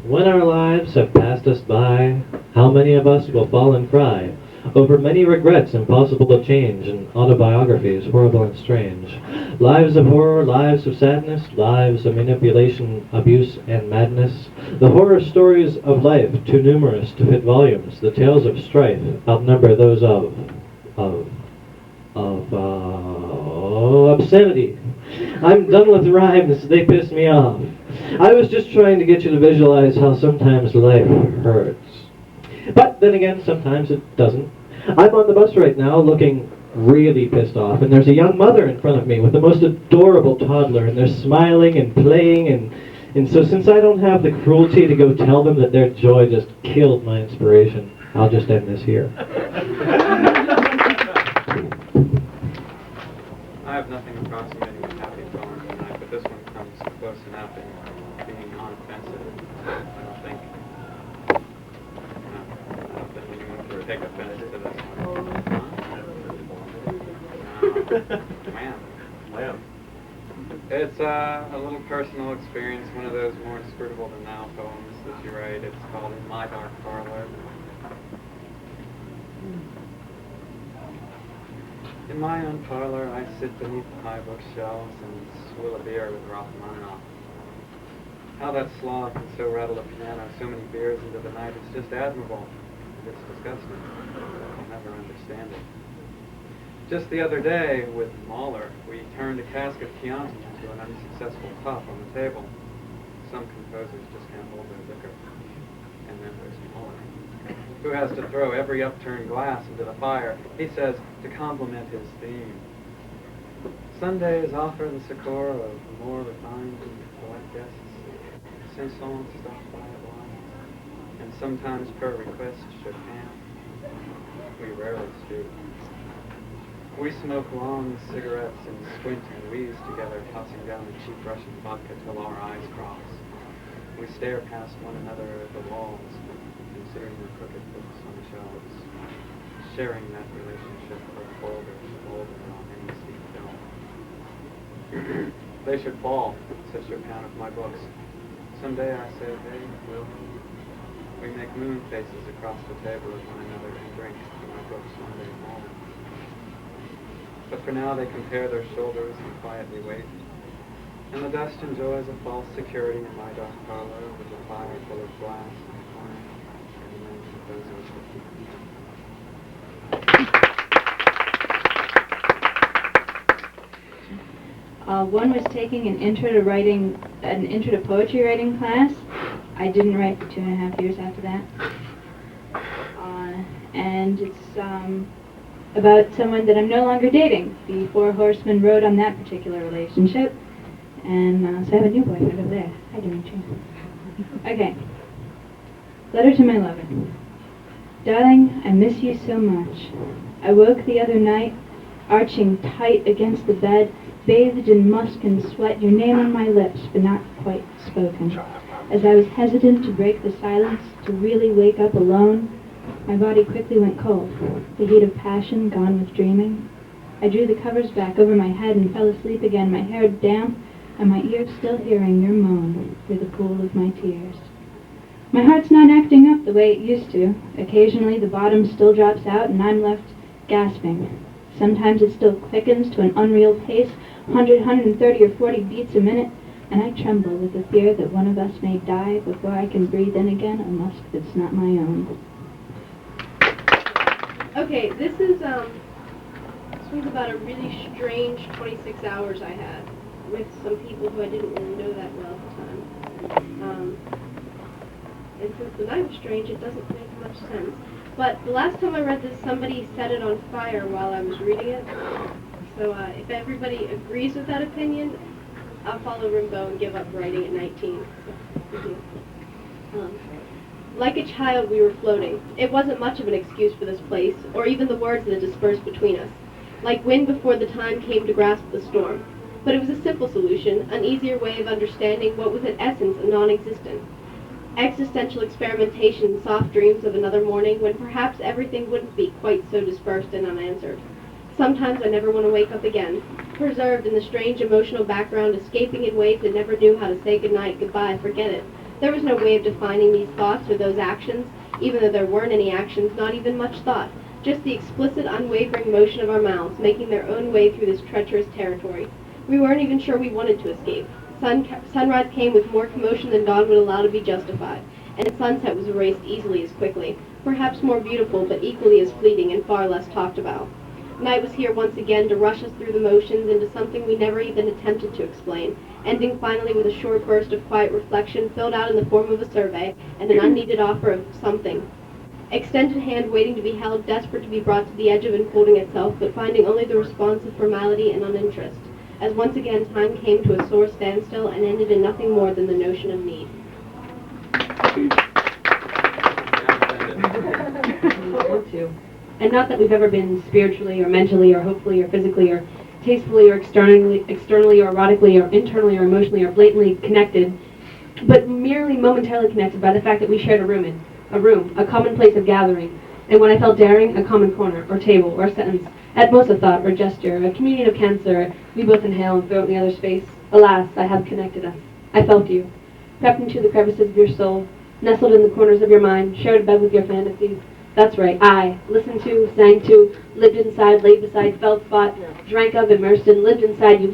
When our lives have passed us by, how many of us will fall and cry over many regrets impossible to change, and autobiographies horrible and strange, lives of horror, lives of sadness, lives of manipulation, abuse, and madness, the horror stories of life too numerous to fit volumes, the tales of strife outnumber those of obscenity. I'm done with rhymes, they piss me off. I was just trying to get you to visualize how sometimes life hurts. But then again, sometimes it doesn't. I'm on the bus right now looking really pissed off, and there's a young mother in front of me with the most adorable toddler, and they're smiling and playing, and so since I don't have the cruelty to go tell them that their joy just killed my inspiration, I'll just end this here. I have nothing approximating a happy poem tonight, but this one comes close enough in being non-offensive. I don't think anyone can take offense to this one. Lamb. It's a little personal experience, one of those more inscrutable than thou poems that you write. It's called In My Dark Parlor. In my own parlor, I sit beneath the high bookshelves and swill a beer with Rachmaninoff. How that Slav can so rattle a piano so many beers into the night is just admirable. It's disgusting. I'll never understand it. Just the other day, with Mahler, we turned a cask of Chianti into an unsuccessful top on the table. Some composers just can't hold their liquor. And members more. Who has to throw every upturned glass into the fire, he says, to complement his theme. Sundays offer the succor of more refined and polite guests, Saint-Saëns stop by at once, and sometimes per request shook hands. We rarely speak. We smoke long cigarettes and squint and wheeze together, tossing down the cheap Russian vodka till our eyes cross. We stare past one another at the walls, considering the crooked books on the shelves, sharing that relationship for a folder folded on any steep film. They should fall, says your count of my books. Someday I say they will. We make moon faces across the table at one another and drink to my books Monday morning. But for now they compare their shoulders and quietly wait. And the dust enjoys a false security in my dark parlor with a fire full of glass in the corner and the men composers that keep One was taking an intro to poetry writing class. I didn't write for 2.5 years after that. And it's about someone that I'm no longer dating. The Four Horsemen wrote on that particular relationship. And so I have a new boyfriend over there. Hi, Dimitri. Okay. Letter to my lover. Darling, I miss you so much. I woke the other night, arching tight against the bed, bathed in musk and sweat, your name on my lips, but not quite spoken. As I was hesitant to break the silence, to really wake up alone, my body quickly went cold, the heat of passion gone with dreaming. I drew the covers back over my head and fell asleep again, my hair damp, and my ears still hearing your moan through the pool of my tears. My heart's not acting up the way it used to. Occasionally the bottom still drops out and I'm left gasping. Sometimes it still quickens to an unreal pace, 100, 130 or 40 beats a minute, and I tremble with the fear that one of us may die before I can breathe in again a musk that's not my own. Okay, this was about a really strange 26 hours I had with some people who I didn't really know that well at the time. And since the night was strange, it doesn't make much sense. But the last time I read this, somebody set it on fire while I was reading it. So if everybody agrees with that opinion, I'll follow Rimbaud and give up writing at 19. Like a child, we were floating. It wasn't much of an excuse for this place, or even the words that dispersed between us. Like wind before the time came to grasp the storm. But it was a simple solution, an easier way of understanding what was in essence non-existent. Existential experimentation, soft dreams of another morning when perhaps everything wouldn't be quite so dispersed and unanswered. Sometimes I never want to wake up again, preserved in the strange emotional background, escaping in ways that never knew how to say goodnight, goodbye, forget it. There was no way of defining these thoughts or those actions, even though there weren't any actions, not even much thought, just the explicit, unwavering motion of our mouths, making their own way through this treacherous territory. We weren't even sure we wanted to escape. Sunrise came with more commotion than dawn would allow to be justified, and sunset was erased easily as quickly, perhaps more beautiful, but equally as fleeting and far less talked about. Night was here once again to rush us through the motions into something we never even attempted to explain, ending finally with a short burst of quiet reflection filled out in the form of a survey and an unneeded offer of something. Extended hand waiting to be held, desperate to be brought to the edge of unfolding itself, but finding only the response of formality and uninterest, as once again time came to a sore standstill and ended in nothing more than the notion of need. And not that we've ever been spiritually or mentally or hopefully or physically or tastefully or externally or erotically or internally or emotionally or blatantly connected, but merely momentarily connected by the fact that we shared a room, a common place of gathering, and when I felt daring, a common corner or table or sentence, at most a thought or gesture, a communion of cancer, we both inhale and throw it in the other's face. Alas, I have connected us. I felt you, crept into the crevices of your soul, nestled in the corners of your mind, shared a bed with your fantasies. That's right, I listened to, sang to, lived inside, laid beside, felt, fought, drank of, immersed in, lived inside you,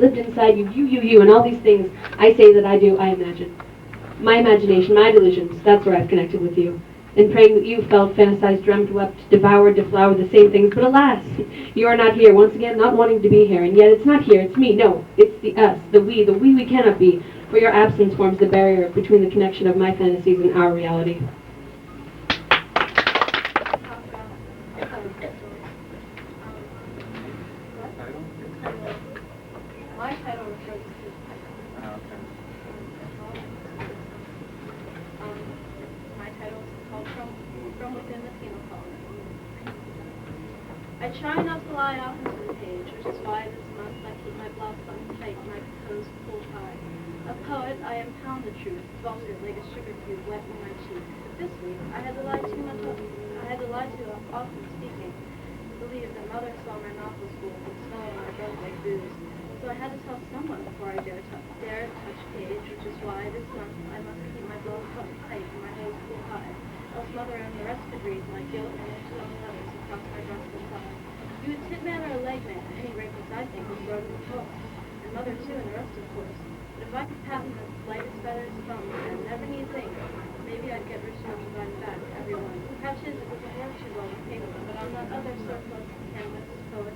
you, and all these things I say that I do, I imagine. My imagination, my delusions, that's where I've connected with you. In praying that you felt, fantasized, dreamt, wept, devoured, deflowered the same things, but alas, you are not here, once again, not wanting to be here, and yet it's not here, it's me, no, it's the us, the we cannot be, for your absence forms the barrier between the connection of my fantasies and our reality. My title refers to my title is called From Within the Penal Colony. I try not to lie out into the page, which is why this month I keep my blouse buttoned tight and my clothes pulled high. A poet, I impound the truth, vaulted like a sugar cube wet in my cheek. This week, I had to lie too often speaking. Believe that mother saw my novel school and smell my breath like booze. So I had to tell someone before I dare touch page, which is why this month I must keep my blouse buttoned tight and my nose pulled high. Else mother and the rest could read my guilt and internal letters across my breast and thigh. You a tit man or a leg man, at any rate, because I think was broken books. And mother too, and the rest of course. But if I could patent the lightest feathers thumb and never need think, maybe I'd get rich enough to buy them back, everyone. Catch is, it was a horseshoe on the paper, but on that other surplus canvas, poet,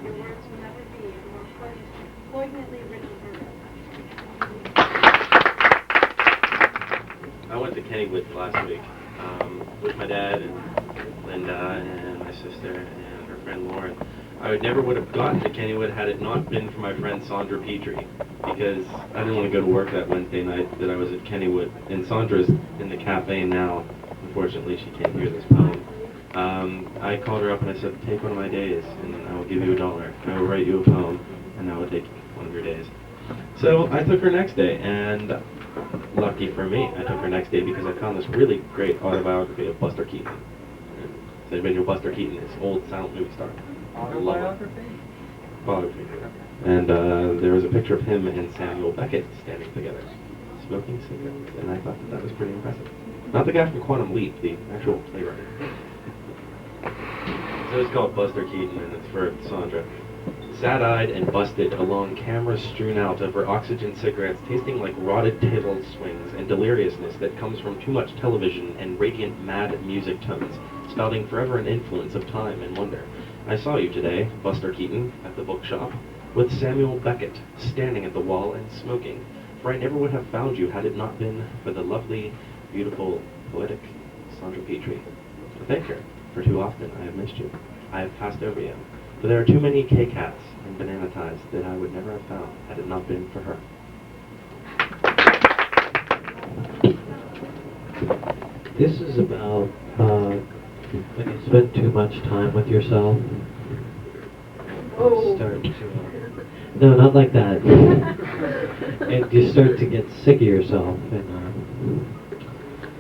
your words will never be a more poignantly written verse. I went to Kennywood last week with my dad and Linda and my sister and her friend Lauren. I never would have gotten to Kennywood had it not been for my friend Sandra Petrie, because I didn't want to go to work that Wednesday night that I was at Kennywood. And Sandra's in the cafe now. Unfortunately, she can't hear this poem. I called her up and I said, take one of my days and I will give you $1. I will write you a poem and I will take one of your days. So I took her next day, and lucky for me, I took her next day because I found this really great autobiography of Buster Keaton. Does anybody know Buster Keaton? This old silent movie star. Autobiography? Biography. And there was a picture of him and Samuel Beckett standing together, smoking cigarettes, and I thought that was pretty impressive. Not the guy from Quantum Leap, the actual playwright. So it's called Buster Keaton, and it's for Sandra. Sad-eyed and busted along cameras strewn out of her oxygen cigarettes, tasting like rotted table swings and deliriousness that comes from too much television and radiant mad music tones, spouting forever an influence of time and wonder. I saw you today, Buster Keaton, at the bookshop, with Samuel Beckett standing at the wall and smoking, for I never would have found you had it not been for the lovely, beautiful, poetic Sandra Petrie. Thank her, for too often I have missed you. I have passed over you. For there are too many K-Cats and banana ties that I would never have found had it not been for her. This is about when you spend too much time with yourself. Start to, no, not like that. And you start to get sick of yourself, and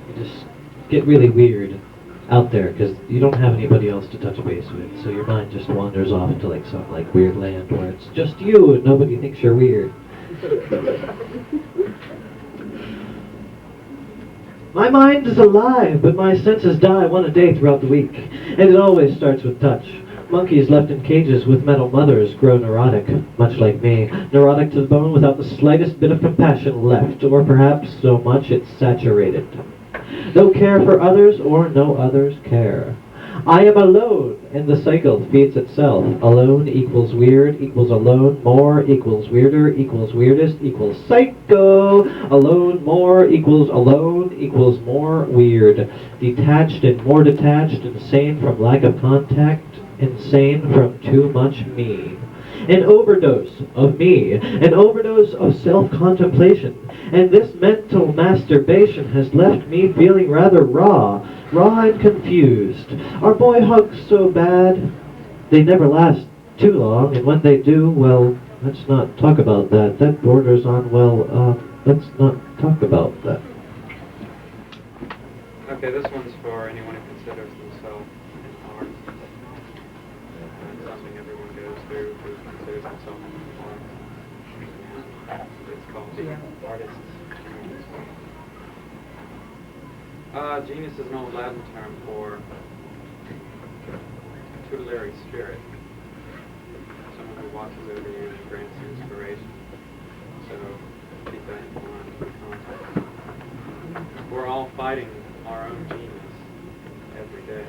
you just get really weird out there because you don't have anybody else to touch base with, so your mind just wanders off into like some like weird land where it's just you and nobody thinks you're weird. My mind is alive, but my senses die one a day throughout the week, and it always starts with touch. Monkeys left in cages with metal mothers grow neurotic, much like me, neurotic to the bone without the slightest bit of compassion left, or perhaps so much it's saturated. No care for others, or no others care. I am alone, and the cycle feeds itself. Alone equals weird, equals alone, more equals weirder, equals weirdest, equals psycho. Alone, more equals alone, equals more weird. Detached and more detached, insane from lack of contact, insane from too much me. An overdose of me, an overdose of self-contemplation, and this mental masturbation has left me feeling rather raw and confused. Are boy hugs so bad? They never last too long, and when they do, well, let's not talk about that. That borders on, well, let's not talk about that. Okay, this one's for anyone who considers themselves an art. It's something everyone goes through who considers themselves an art. It's called the artist's genius. Genius is an old Latin term for tutelary spirit. Someone who watches over you and grants you inspiration. So keep that in mind for context. We're all fighting our own genius every day.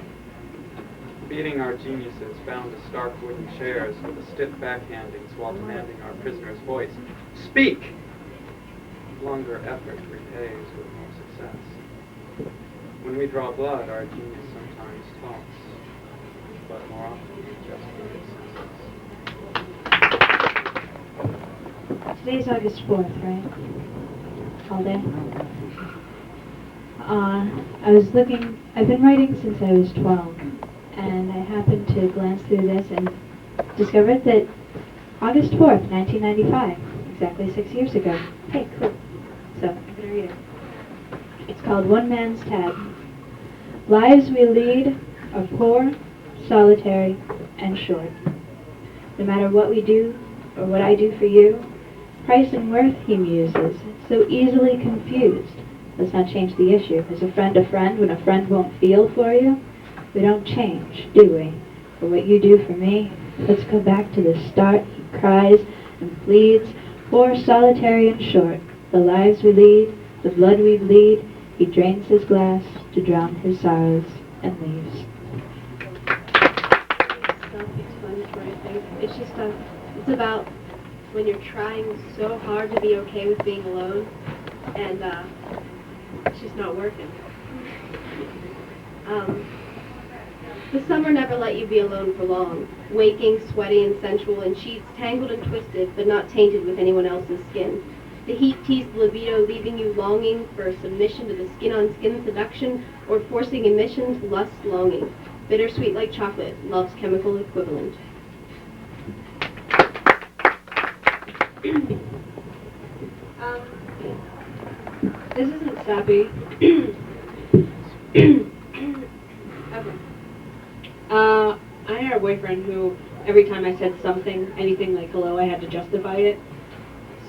Beating our geniuses bound to stark wooden chairs with the stiff backhandings while demanding our prisoner's voice. Speak! Longer effort repays with more success. When we draw blood, our genius sometimes talks, but Today's August 4th, right? All day? I've been writing since I was 12, and I happened to glance through this and discovered that August 4th, 1995, exactly 6 years ago. Hey, cool. So, I'm going to read it. It's called One Man's Tab. Lives we lead are poor, solitary, and short. No matter what we do, or what I do for you, price and worth, he muses, so easily confused. Does not change the issue. Is a friend when a friend won't feel for you? We don't change, do we? For what you do for me, let's go back to the start. He cries and pleads, poor, solitary, and short. The lives we lead, the blood we bleed, he drains his glass to drown his sorrows and leaves. Self-explanatory thing. It's just it's about when you're trying so hard to be okay with being alone, and it's just not working. The summer never let you be alone for long. Waking, sweaty, and sensual in sheets tangled and twisted, but not tainted with anyone else's skin. The heat teased libido, leaving you longing for submission to the skin-on-skin seduction, or forcing emissions, lust, longing. Bittersweet like chocolate, love's chemical equivalent. This isn't sappy. Okay. I had a boyfriend who, every time I said something, anything like hello, I had to justify it.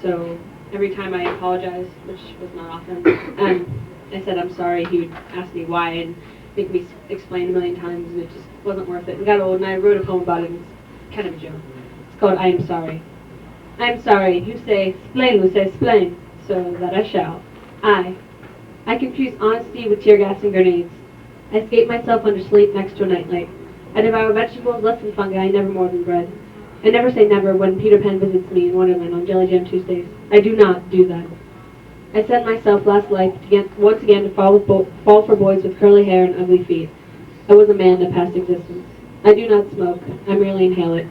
So every time I apologized, which was not often, and I said I'm sorry, he would ask me why and make me explain a million times, and it just wasn't worth it. We got old, and I wrote a poem about it, and it's kind of a joke. It's called I Am Sorry. I am sorry. You say, explain, Luce, explain, so that I shall. I confuse honesty with tear gas and grenades. I escape myself under sleep next to a nightlight. I devour vegetables less than fungi, never more than bread. I never say never when Peter Pan visits me in Wonderland on Jelly Jam Tuesdays. I do not do that. I sent myself last life once again to fall for boys with curly hair and ugly feet. I was a man in a past existence. I do not smoke. I merely inhale it.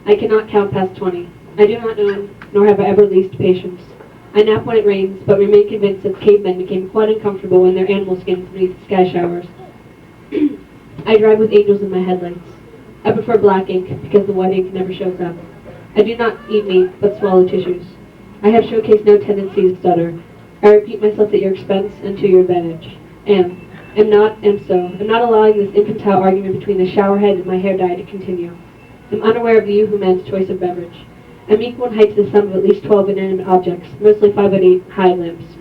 I cannot count past 20. I do not know, nor have I ever leased patience. I nap when it rains, but remain convinced that cavemen became quite uncomfortable in their animal skins beneath sky showers. I drive with angels in my headlights. I prefer black ink because the white ink never shows up. I do not eat meat, but swallow tissues. I have showcased no tendencies to stutter. I repeat myself at your expense and to your advantage. Am not allowing this infantile argument between the showerhead and my hair dye to continue. Am unaware of the you who man's choice of beverage. I'm equal in height to the sum of at least 12 inanimate objects, mostly 5'8" high limbs.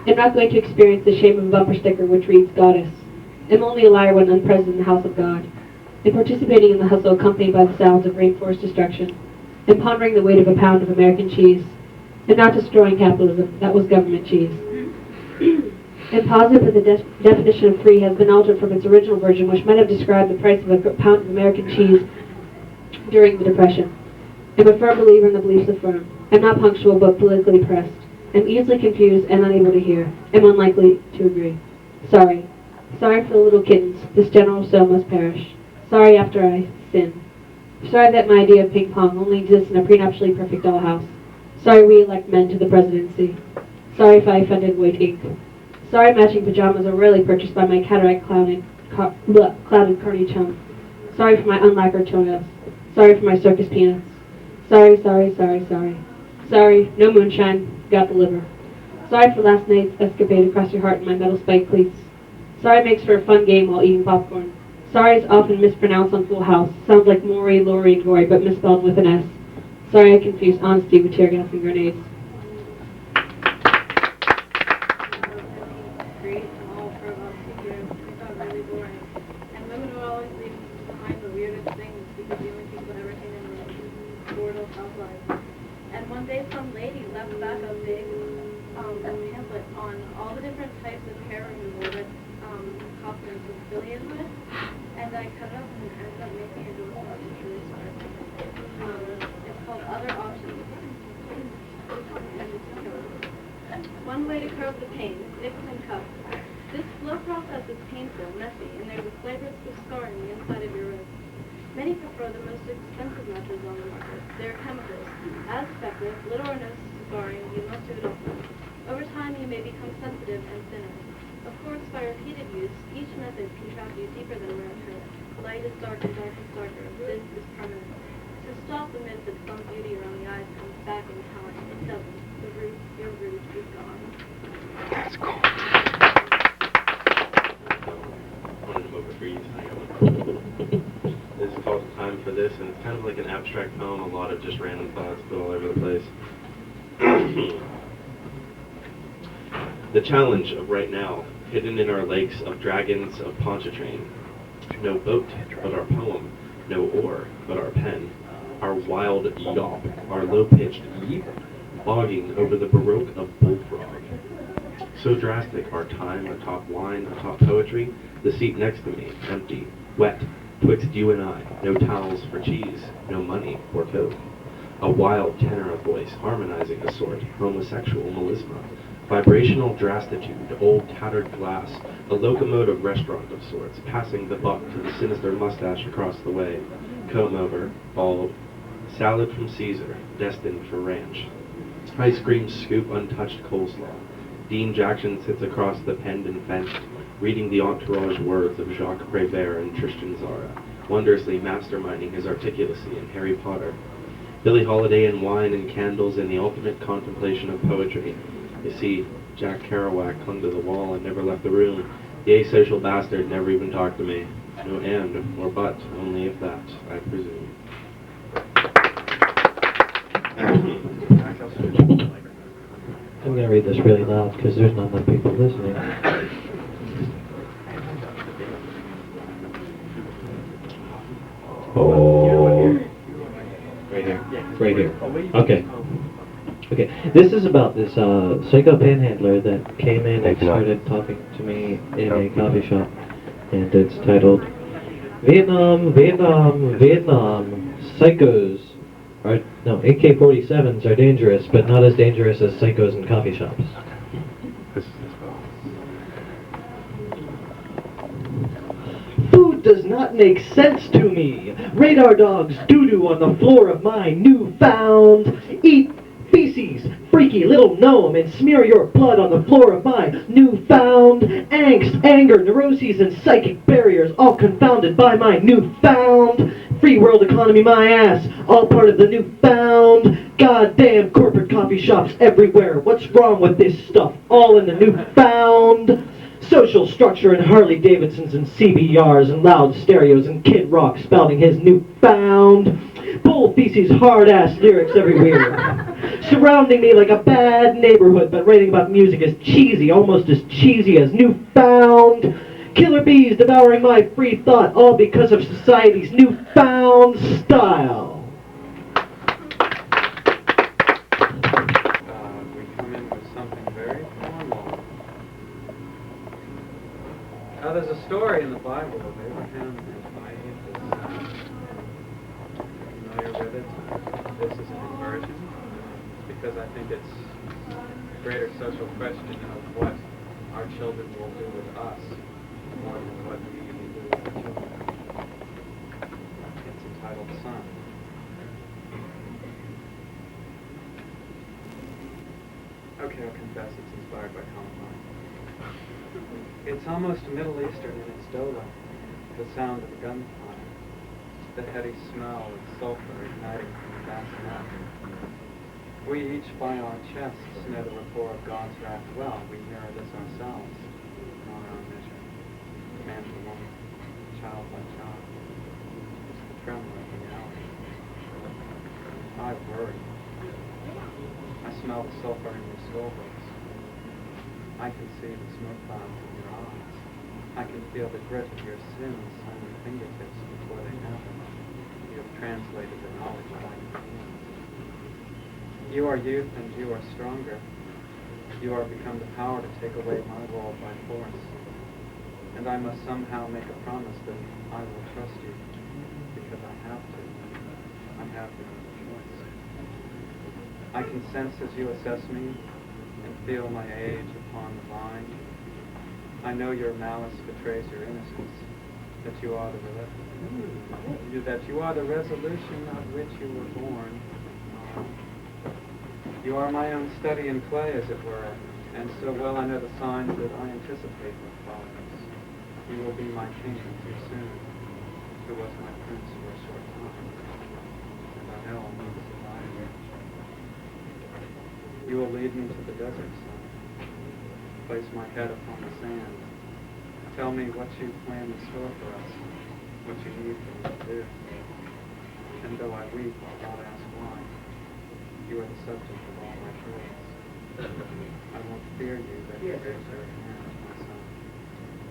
I'm not going to experience the shame of a bumper sticker which reads Goddess. I'm only a liar when unpresent in the house of God. I'm participating in the hustle accompanied by the sounds of rainforest destruction. I'm pondering the weight of a pound of American cheese. I'm not destroying capitalism. That was government cheese. I'm positive that the definition of free has been altered from its original version, which might have described the price of a pound of American cheese during the Depression. I'm a firm believer in the beliefs of firm. I'm not punctual, but politically pressed. I'm easily confused and unable to hear. I'm unlikely to agree. Sorry. Sorry for the little kittens. This general soul must perish. Sorry after I sin. Sorry that my idea of ping pong only exists in a prenuptially perfect dollhouse. Sorry we elect men to the presidency. Sorry if I offended White Ink. Sorry matching pajamas are rarely purchased by my cataract-clouded carny chum. Sorry for my unlacquered toenails. Sorry for my circus peanuts. Sorry, sorry, sorry, sorry. Sorry, no moonshine, got the liver. Sorry for last night's escapade across your heart in my metal spike cleats. Sorry makes for a fun game while eating popcorn. Sorry is often mispronounced on Full House. Sounds like Maury, Lori, and Gory, but misspelled with an S. Sorry I confused honesty with tear gas and grenades. Great, all for about 2 years. I thought really boring. And women would always leave behind the weirdest things because the only people that ever came in were mortal housewives. And one day some lady left back a big pamphlet on all the different types of hair removal that Kaufman was affiliated with. And I cut it up and it ended up making a door for us, which really smart. It's called Other Options. One way to curb the pain, nips and cuffs. This slow process is painful, messy, and there's a flavorous scarring the inside of your wrist. Many prefer the most expensive methods on the market. They are chemicals. As effective, little or no scarring, you must do it often. Over time, you may become sensitive and thinner. Of course, by repeated use, each method can trap you deeper than where it hurt. Light is dark and dark is darker. This is permanent. To stop the myth that some beauty around the eyes comes back in time, it doesn't. Your root is gone. That's cool. Wanted him over for you. This is called Time for This, and it's kind of like an abstract poem, a lot of just random thoughts put all over the place. The challenge of right now, hidden in our lakes of dragons of Pontchartrain. No boat, but our poem. No oar, but our pen. Our wild yawp, our low-pitched yeep, bogging over the baroque of bullfrog. So drastic, our time atop wine, atop poetry, the seat next to me, empty, wet, twixt you and I, no towels for cheese, no money for coke. A wild tenor of voice, harmonizing a sort, homosexual melisma, vibrational drastitude, old tattered glass, a locomotive restaurant of sorts, passing the buck to the sinister mustache across the way, comb over, bald, salad from Caesar, destined for ranch. Ice cream scoop untouched coleslaw. Dean Jackson sits across the penned and fenced, reading the entourage words of Jacques Prévert and Tristan Tzara, wondrously masterminding his articulacy in Harry Potter. Billie Holiday and wine and candles and the ultimate contemplation of poetry. You see, Jack Kerouac clung to the wall and never left the room. The asocial bastard never even talked to me. No and or but, only if that, I presume. I'm going to read this really loud because there's not enough people listening. Oh. Right here. Right here. Okay. Okay. This is about this psycho panhandler that came in and started talking to me in a coffee shop. And it's titled, Vietnam, Vietnam, Vietnam, psychos are, no, AK-47s are dangerous, but not as dangerous as psychos in coffee shops. Food does not make sense to me. Radar dogs doo-doo on the floor of my newfound. Eat feces, freaky little gnome, and smear your blood on the floor of my newfound. Angst, anger, neuroses, and psychic barriers, all confounded by my newfound. Free world economy, my ass, all part of the newfound. Goddamn corporate coffee shops everywhere. What's wrong with this stuff? All in the newfound. Social structure and Harley Davidsons and CBRs and loud stereos and Kid Rock spouting his newfound. Bull feces, hard-ass lyrics everywhere. Surrounding me like a bad neighborhood, but writing about music is cheesy, almost as cheesy as newfound. Killer bees devouring my free thought, all because of society's newfound style. We come in with something very formal. There's a story in the Bible of Abraham and Isaac. Familiar with it? This is a conversion, because I think it's a greater social question of what our children will do with us more than what we will do with our children. It's entitled Son. Okay, I'll confess it's inspired by Columbine. It's almost Middle Eastern in its dolor, the sound of gunfire, the heady smell of sulfur igniting from the bassinet. We each by our chests know the rapport of God's wrath well. We mirror this ourselves, on our measure, man to woman, child by child. It's the tremor of reality. I worry. I smell the sulfur in your skull books. I can see the smoke clouds in your eyes. I can feel the grit of your sins on your fingertips before they happen. You have translated the knowledge of my hands. You are youth and you are stronger. You are become the power to take away my world by force. And I must somehow make a promise that I will trust you, because I have to. I have no choice. I can sense as you assess me and feel my age upon the vine. I know your malice betrays your innocence. that you are the resolution of which you were born. You are my own study in clay, as it were, and so well I know the signs that I anticipate what follows. You will be my king too soon, who was my prince for a short time, and I know I'll need to survive it. You will lead me to the desert, son. Place my head upon the sand. Tell me what you plan in store for us, what you need for me to do. And though I weep, I'll not ask why. You are the subject of all my prayers. I won't fear you, that you are my son.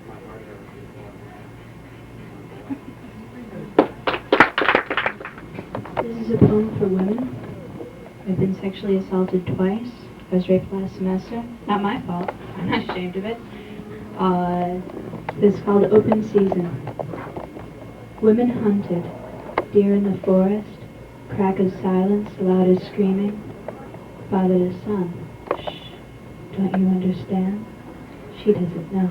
My heart has been This is a poem for women. I've been sexually assaulted twice. I was raped last semester. Not my fault. I'm not ashamed of it. This is called Open Season. Women hunted, deer in the forest, crack of silence, loud as screaming. Father to son, shh, don't you understand? She doesn't know.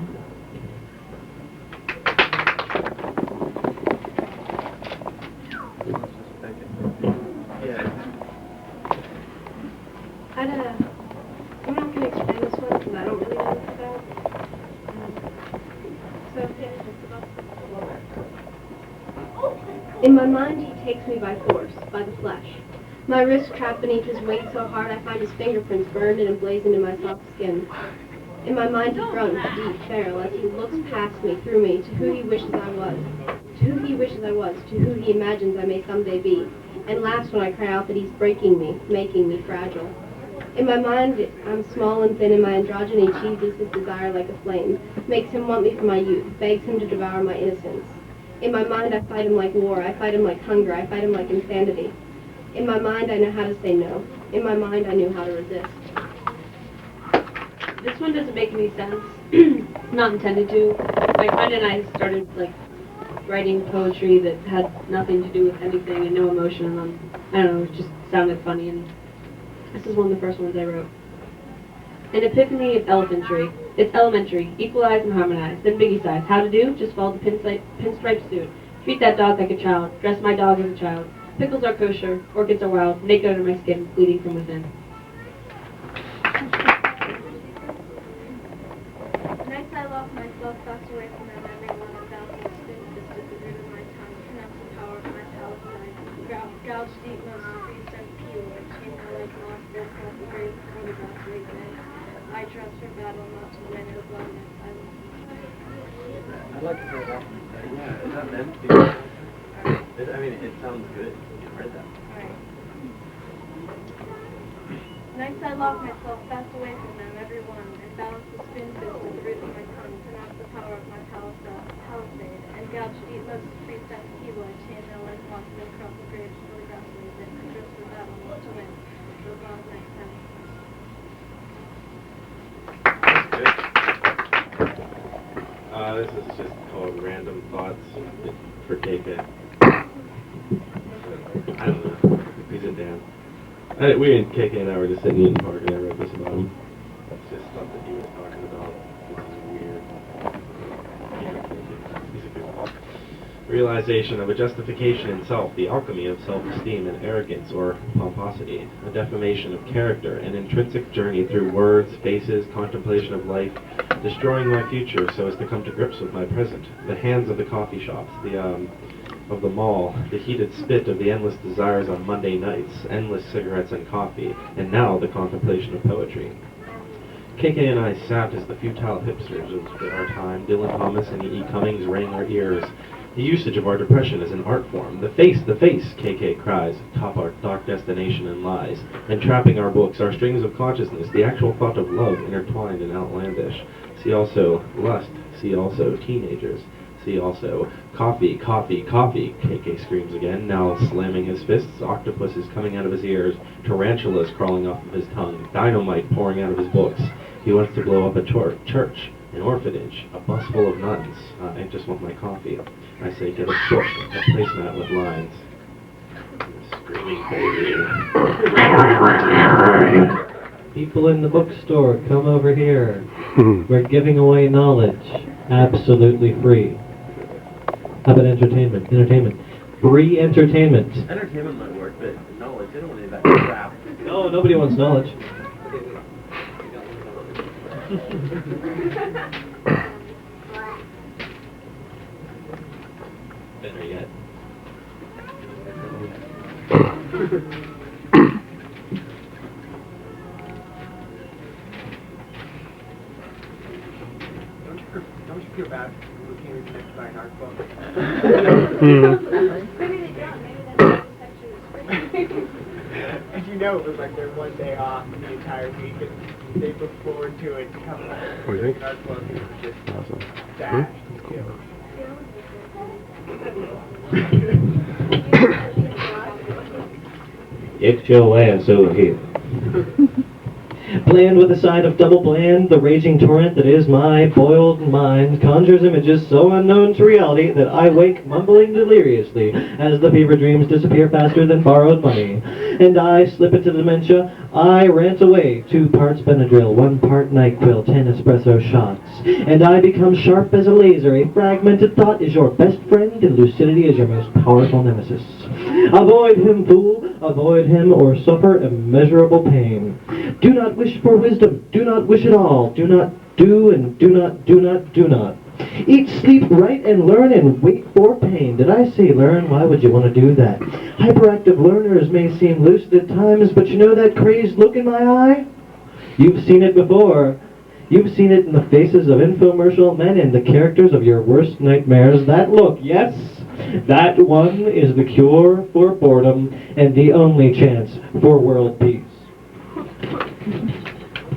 I'm not going to explain this one because I don't really know what it's about. So, yeah, it's about... In my mind, he takes me by force, by the flesh. My wrist trapped beneath his weight so hard I find his fingerprints burned and emblazoned in my soft skin. In my mind, he grunts, deep, feral, as he looks past me, through me, to who he wishes I was. To who he wishes I was, to who he imagines I may someday be, and laughs when I cry out that he's breaking me, making me fragile. In my mind, I'm small and thin, and my androgyny cheeses his desire like a flame, makes him want me for my youth, begs him to devour my innocence. In my mind, I fight him like war, I fight him like hunger, I fight him like insanity. In my mind, I know how to say no. In my mind, I knew how to resist. This one doesn't make any sense. Not intended to. My friend and I started writing poetry that had nothing to do with anything and no emotion, and I don't know, it just sounded funny, and this is one of the first ones I wrote. An epiphany of elephantry. It's elementary. Equalize and harmonize. Then biggie size. How to do? Just follow the pinstripe suit. Treat that dog like a child. Dress my dog as a child. Pickles are kosher. Orchids are wild. Naked under my skin. Bleeding from within. Nights I lost myself, fast away from them, everyone about me, spin twisted the root of my tongue, pronounce the power of my palestine, gouge deep most creased and peel, like chain my legs lost, their cross the grave before the grass laid dead. I trust for battle, not to win or blow my silence. I'd like to hear that. Yeah, is that meant to be? I mean, it sounds good. You've heard that. Alright. Nights I locked myself fast away from them, every one, and balanced the spin fist with the root of my tongue, pronounced the power of my palisade, and gouged deep most priest and evil, I chained their legs lost them across the graves before the grass laid dead, and dressed for battle, not to win, but God's next time. This is just called Random Thoughts for KK. I don't know. He's in Dan. We and KK and I were just sitting in the park and I wrote this about him. It's just stuff that he was talking about. This is weird. He's a good one. Realization of a justification in self, the alchemy of self-esteem and arrogance or pomposity, a defamation of character, an intrinsic journey through words, faces, contemplation of life, destroying my future so as to come to grips with my present, the hands of the coffee shops, of the mall, the heated spit of the endless desires on Monday nights, endless cigarettes and coffee, and now the contemplation of poetry. KK and I sat as the futile hipsters of our time. Dylan Thomas and E. Cummings rang our ears. The usage of our depression as an art form. The face, KK cries, top our dark destination and lies. Entrapping our books, our strings of consciousness, the actual thought of love intertwined and outlandish. See also lust, see also teenagers. See also coffee, coffee, coffee, KK screams again, now slamming his fists, octopuses coming out of his ears, tarantulas crawling off of his tongue, dynamite pouring out of his books. He wants to blow up a church, an orphanage, a bus full of nuns. I just want my coffee. I say, get a book, a placemat with lines. Screaming baby. People in the bookstore, come over here. We're giving away knowledge, absolutely free. How about entertainment? Entertainment. Free entertainment. Entertainment might work, but knowledge, I don't want any of that crap. No, nobody wants knowledge. Better yet. Don't you feel bad for looking rejected by an art book? Maybe they don't. Maybe that's what the section is. And you know it was like their one day off the entire week, and they look forward to it coming up What do you think? an art book, and it was just Awesome. sad. Get your ass over here. Bland with a side of double bland, the raging torrent that is my boiled mind conjures images so unknown to reality that I wake mumbling deliriously as the fever dreams disappear faster than borrowed money. And I slip into dementia. I rant away 2 parts Benadryl, 1 part NyQuil, 10 espresso shots. And I become sharp as a laser. A fragmented thought is your best friend, and lucidity is your most powerful nemesis. Avoid him, fool. Avoid him or suffer immeasurable pain. Do not wish for wisdom. Do not wish at all. Do not do and do not, do not, do not. Eat, sleep, write, and learn, and wait for pain. Did I say learn? Why would you want to do that? Hyperactive learners may seem lucid at times, but you know that crazed look in my eye? You've seen it before. You've seen it in the faces of infomercial men and the characters of your worst nightmares. That look, yes, that one is the cure for boredom and the only chance for world peace.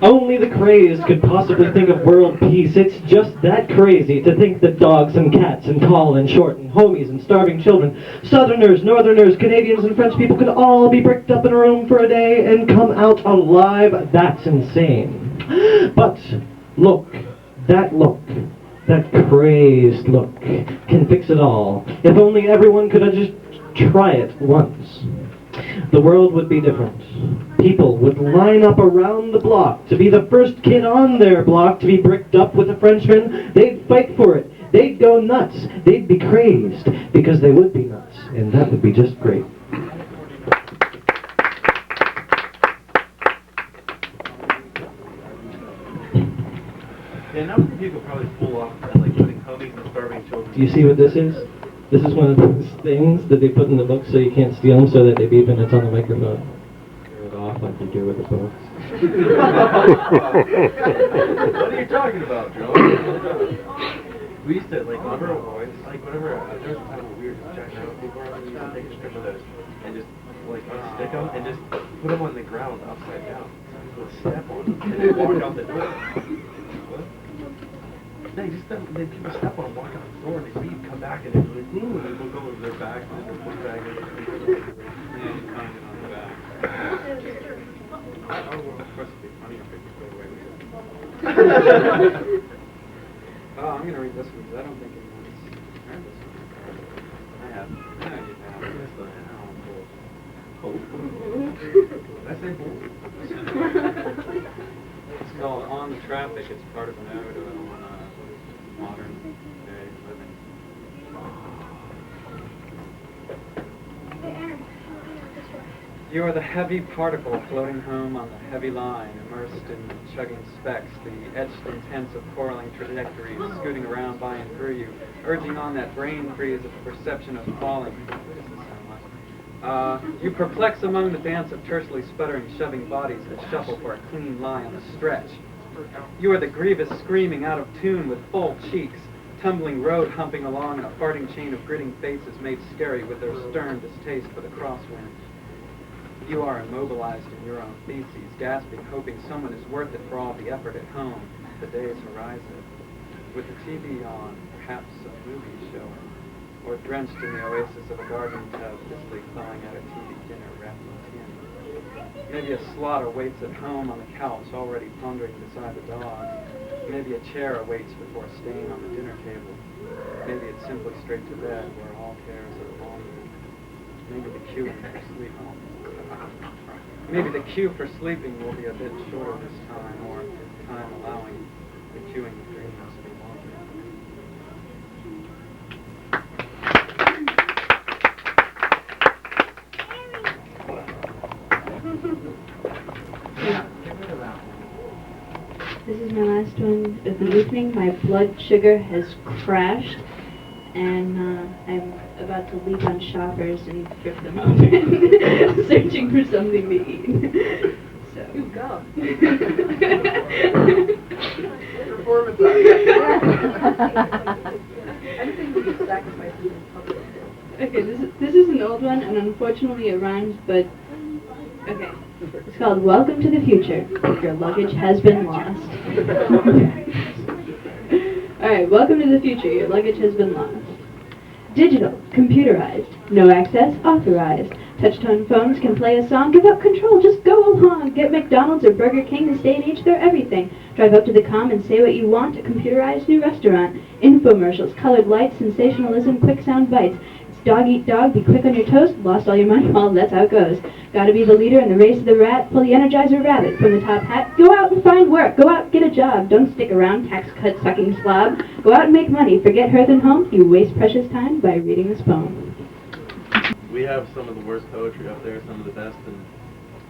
Only the crazed could possibly think of world peace. It's just that crazy to think that dogs and cats and tall and short and homies and starving children, Southerners, Northerners, Canadians and French people could all be bricked up in a room for a day and come out alive. That's insane. But look, that crazed look can fix it all. If only everyone could have just try it once. The world would be different. People would line up around the block to be the first kid on their block to be bricked up with a Frenchman. They'd fight for it. They'd go nuts. They'd be crazed because they would be nuts. And that would be just great. Yeah, now people probably pull off and like putting homies and starving children. Do you see what this is? This is one of those things that they put in the book so you can't steal them, so that they beep and it's on the microphone. Tear it off like you do with the books. What are you talking about, Joe? We used to, like, remember, like, whenever, there was a time when we were just checking out people, we used to take a strip of those and just, like, stick them and just put them on the ground upside down. We'd step on them and then walk out the door. What? They just, they people step on them, walk out the door, and they leave, come back, and they're like, ooh, and they look over their back, and then they're back, and they're pounding on the back. Oh, well, of course it'd be funny if it could go away with it. Oh, I'm going to read this one because I don't think anyone's heard this one. I have. Yeah, you have. Yes, I have. Did I say bull? It's called On the Traffic. It's part of an ode on modern day living. You are the heavy particle floating home on the heavy line, immersed in chugging specks, the etched intents of quarreling trajectories, scooting around by and through you, urging on that brain freeze of the perception of falling. You perplex among the dance of tersely sputtering, shoving bodies that shuffle for a clean lie on the stretch. You are the grievous screaming out of tune with full cheeks, tumbling road humping along in a farting chain of gritting faces made scary with their stern distaste for the crosswind. You are immobilized in your own feces, gasping, hoping someone is worth it for all the effort at home, the day's horizon. With the TV on, perhaps a movie show, or drenched in the oasis of a garden tub, dizzily clawing at a TV dinner wrapped in tin. Maybe a slaughter waits at home on the couch, already pondering beside the dog. Maybe a chair awaits before staying on the dinner table. Maybe it's simply straight to bed, where all cares are longer. Maybe the queuing for sleep. Maybe the queue for sleeping will be a bit shorter this time, or time allowing, the queuing of dreams to be longer. of the evening. My blood sugar has crashed, and I'm about to leap on shoppers and rip them open, searching for something to eat. So you go. Performance anything we can sacrifice in public. Okay, this is an old one, and unfortunately it rhymes, but okay. It's called Welcome to the Future. Your luggage has been lost. Alright, welcome to the future. Your luggage has been lost. Digital, computerized, no access authorized. Touch-tone phones can play a song. Give up control, just go along. Get McDonald's or Burger King, this day and age, they're everything. Drive up to the com and say what you want. A computerized new restaurant. Infomercials, colored lights, sensationalism, quick sound bites. It's dog eat dog, be quick on your toast. Lost all your money, well, that's how it goes. Gotta be the leader in the race of the rat. Pull the Energizer rabbit from the top hat. Go out and find work. Go out and get a job. Don't stick around, tax cut sucking slob. Go out and make money. Forget hearth and home. You waste precious time by reading this poem. We have some of the worst poetry up there, some of the best, and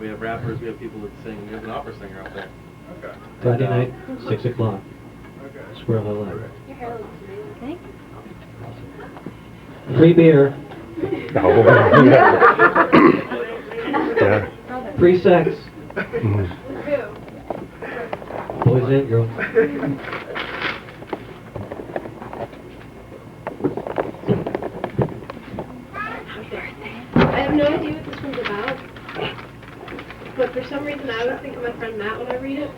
we have rappers, we have people that sing. We have an opera singer up there. Okay. Friday night, 6 o'clock. Okay. Squirrel Hill Library. Your hair looks amazing. Free beer. Oh, yeah. Free sex. Mhm. Boys and girls. I have no idea what this one's about, but for some reason I always think of my friend Matt when I read it.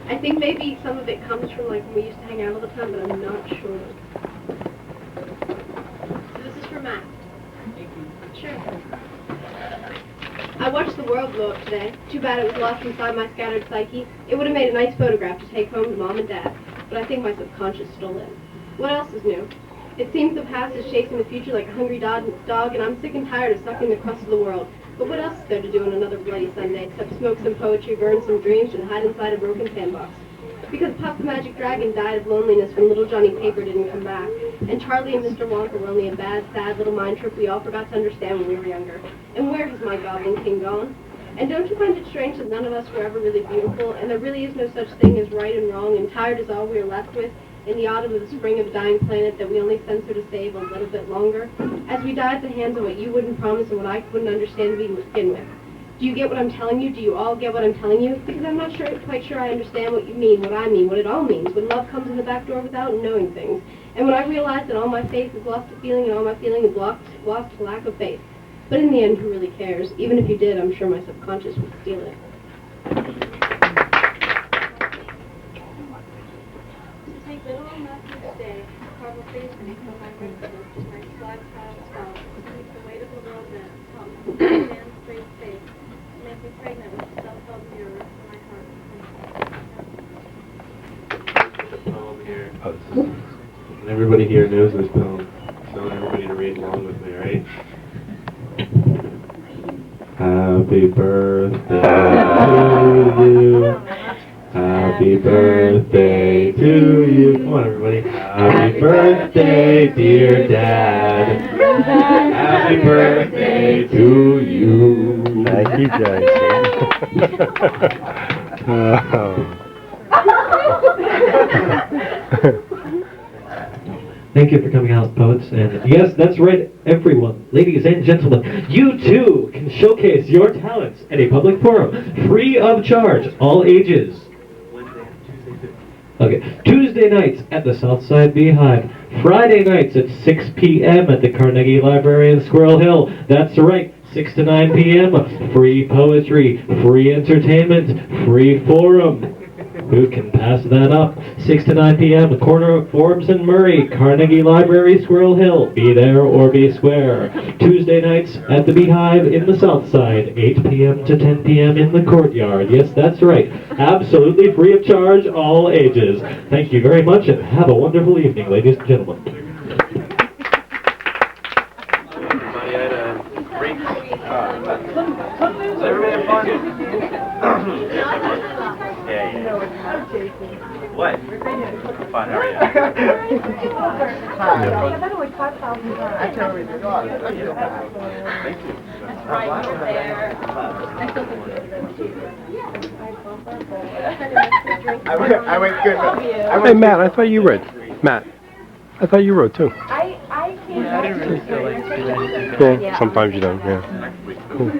I think maybe some of it comes from like when we used to hang out all the time, but I'm not sure. So this is for Matt. Sure. I watched the world blow up today. Too bad it was lost inside my scattered psyche. It would have made a nice photograph to take home to Mom and Dad, but I think my subconscious stole it. What else is new? It seems the past is chasing the future like a hungry dog, and I'm sick and tired of sucking the crust of the world. But what else is there to do on another bloody Sunday except smoke some poetry, burn some dreams, and hide inside a broken sandbox? Because Puff the Magic Dragon died of loneliness when little Johnny Paper didn't come back, and Charlie and Mr. Wonka were only a bad, sad little mind trip we all forgot to understand when we were younger. And where has my Goblin King gone? And don't you find it strange that none of us were ever really beautiful, and there really is no such thing as right and wrong, and tired is all we are left with, in the autumn of the spring of a dying planet that we only censor to save a little bit longer, as we die at the hands of what you wouldn't promise and what I wouldn't understand to begin with. Do you get what I'm telling you? Do you all get what I'm telling you? Because I'm not quite sure I understand what you mean, what I mean, what it all means, when love comes in the back door without knowing things, and when I realize that all my faith is lost to feeling and all my feeling is lost to lack of faith. But in the end, who really cares? Even if you did, I'm sure my subconscious would steal it. Take little Matthew's day, carve a face and fill my room with my slide past spell, keep the weight of the world down, help me stand straight face, make me pregnant with the self-help mirror for my heart. Poem here. And everybody here knows this poem, so I want everybody to read along with me, right? Happy birthday to you. Happy birthday to you. Come on, everybody. Happy birthday, dear Dad. Happy birthday to you. Thank you, Jason. Thank you for coming out, poets. And yes, that's right, everyone. Ladies and gentlemen, you too can showcase your talents at a public forum, free of charge, all ages. Okay, Tuesday nights at the Southside Beehive. Friday nights at 6 p.m. at the Carnegie Library in Squirrel Hill. That's right, 6 to 9 p.m. Free poetry, free entertainment, free forum. Who can pass that up? 6 to 9 p.m. corner of Forbes and Murray, Carnegie Library, Squirrel Hill. Be there or be square. Tuesday nights at the Beehive in the South Side, 8 p.m. to 10 p.m. in the courtyard. Yes, that's right. Absolutely free of charge, all ages. Thank you very much and have a wonderful evening, ladies and gentlemen. Everybody had a great... Everybody have fun? Yeah, yeah. What? Fine, how are you? I went good. Hey, Matt, I thought you read. Matt, I thought you wrote too. I can't. I didn't really feel like doing anything. Well, sometimes you don't, yeah. Cool.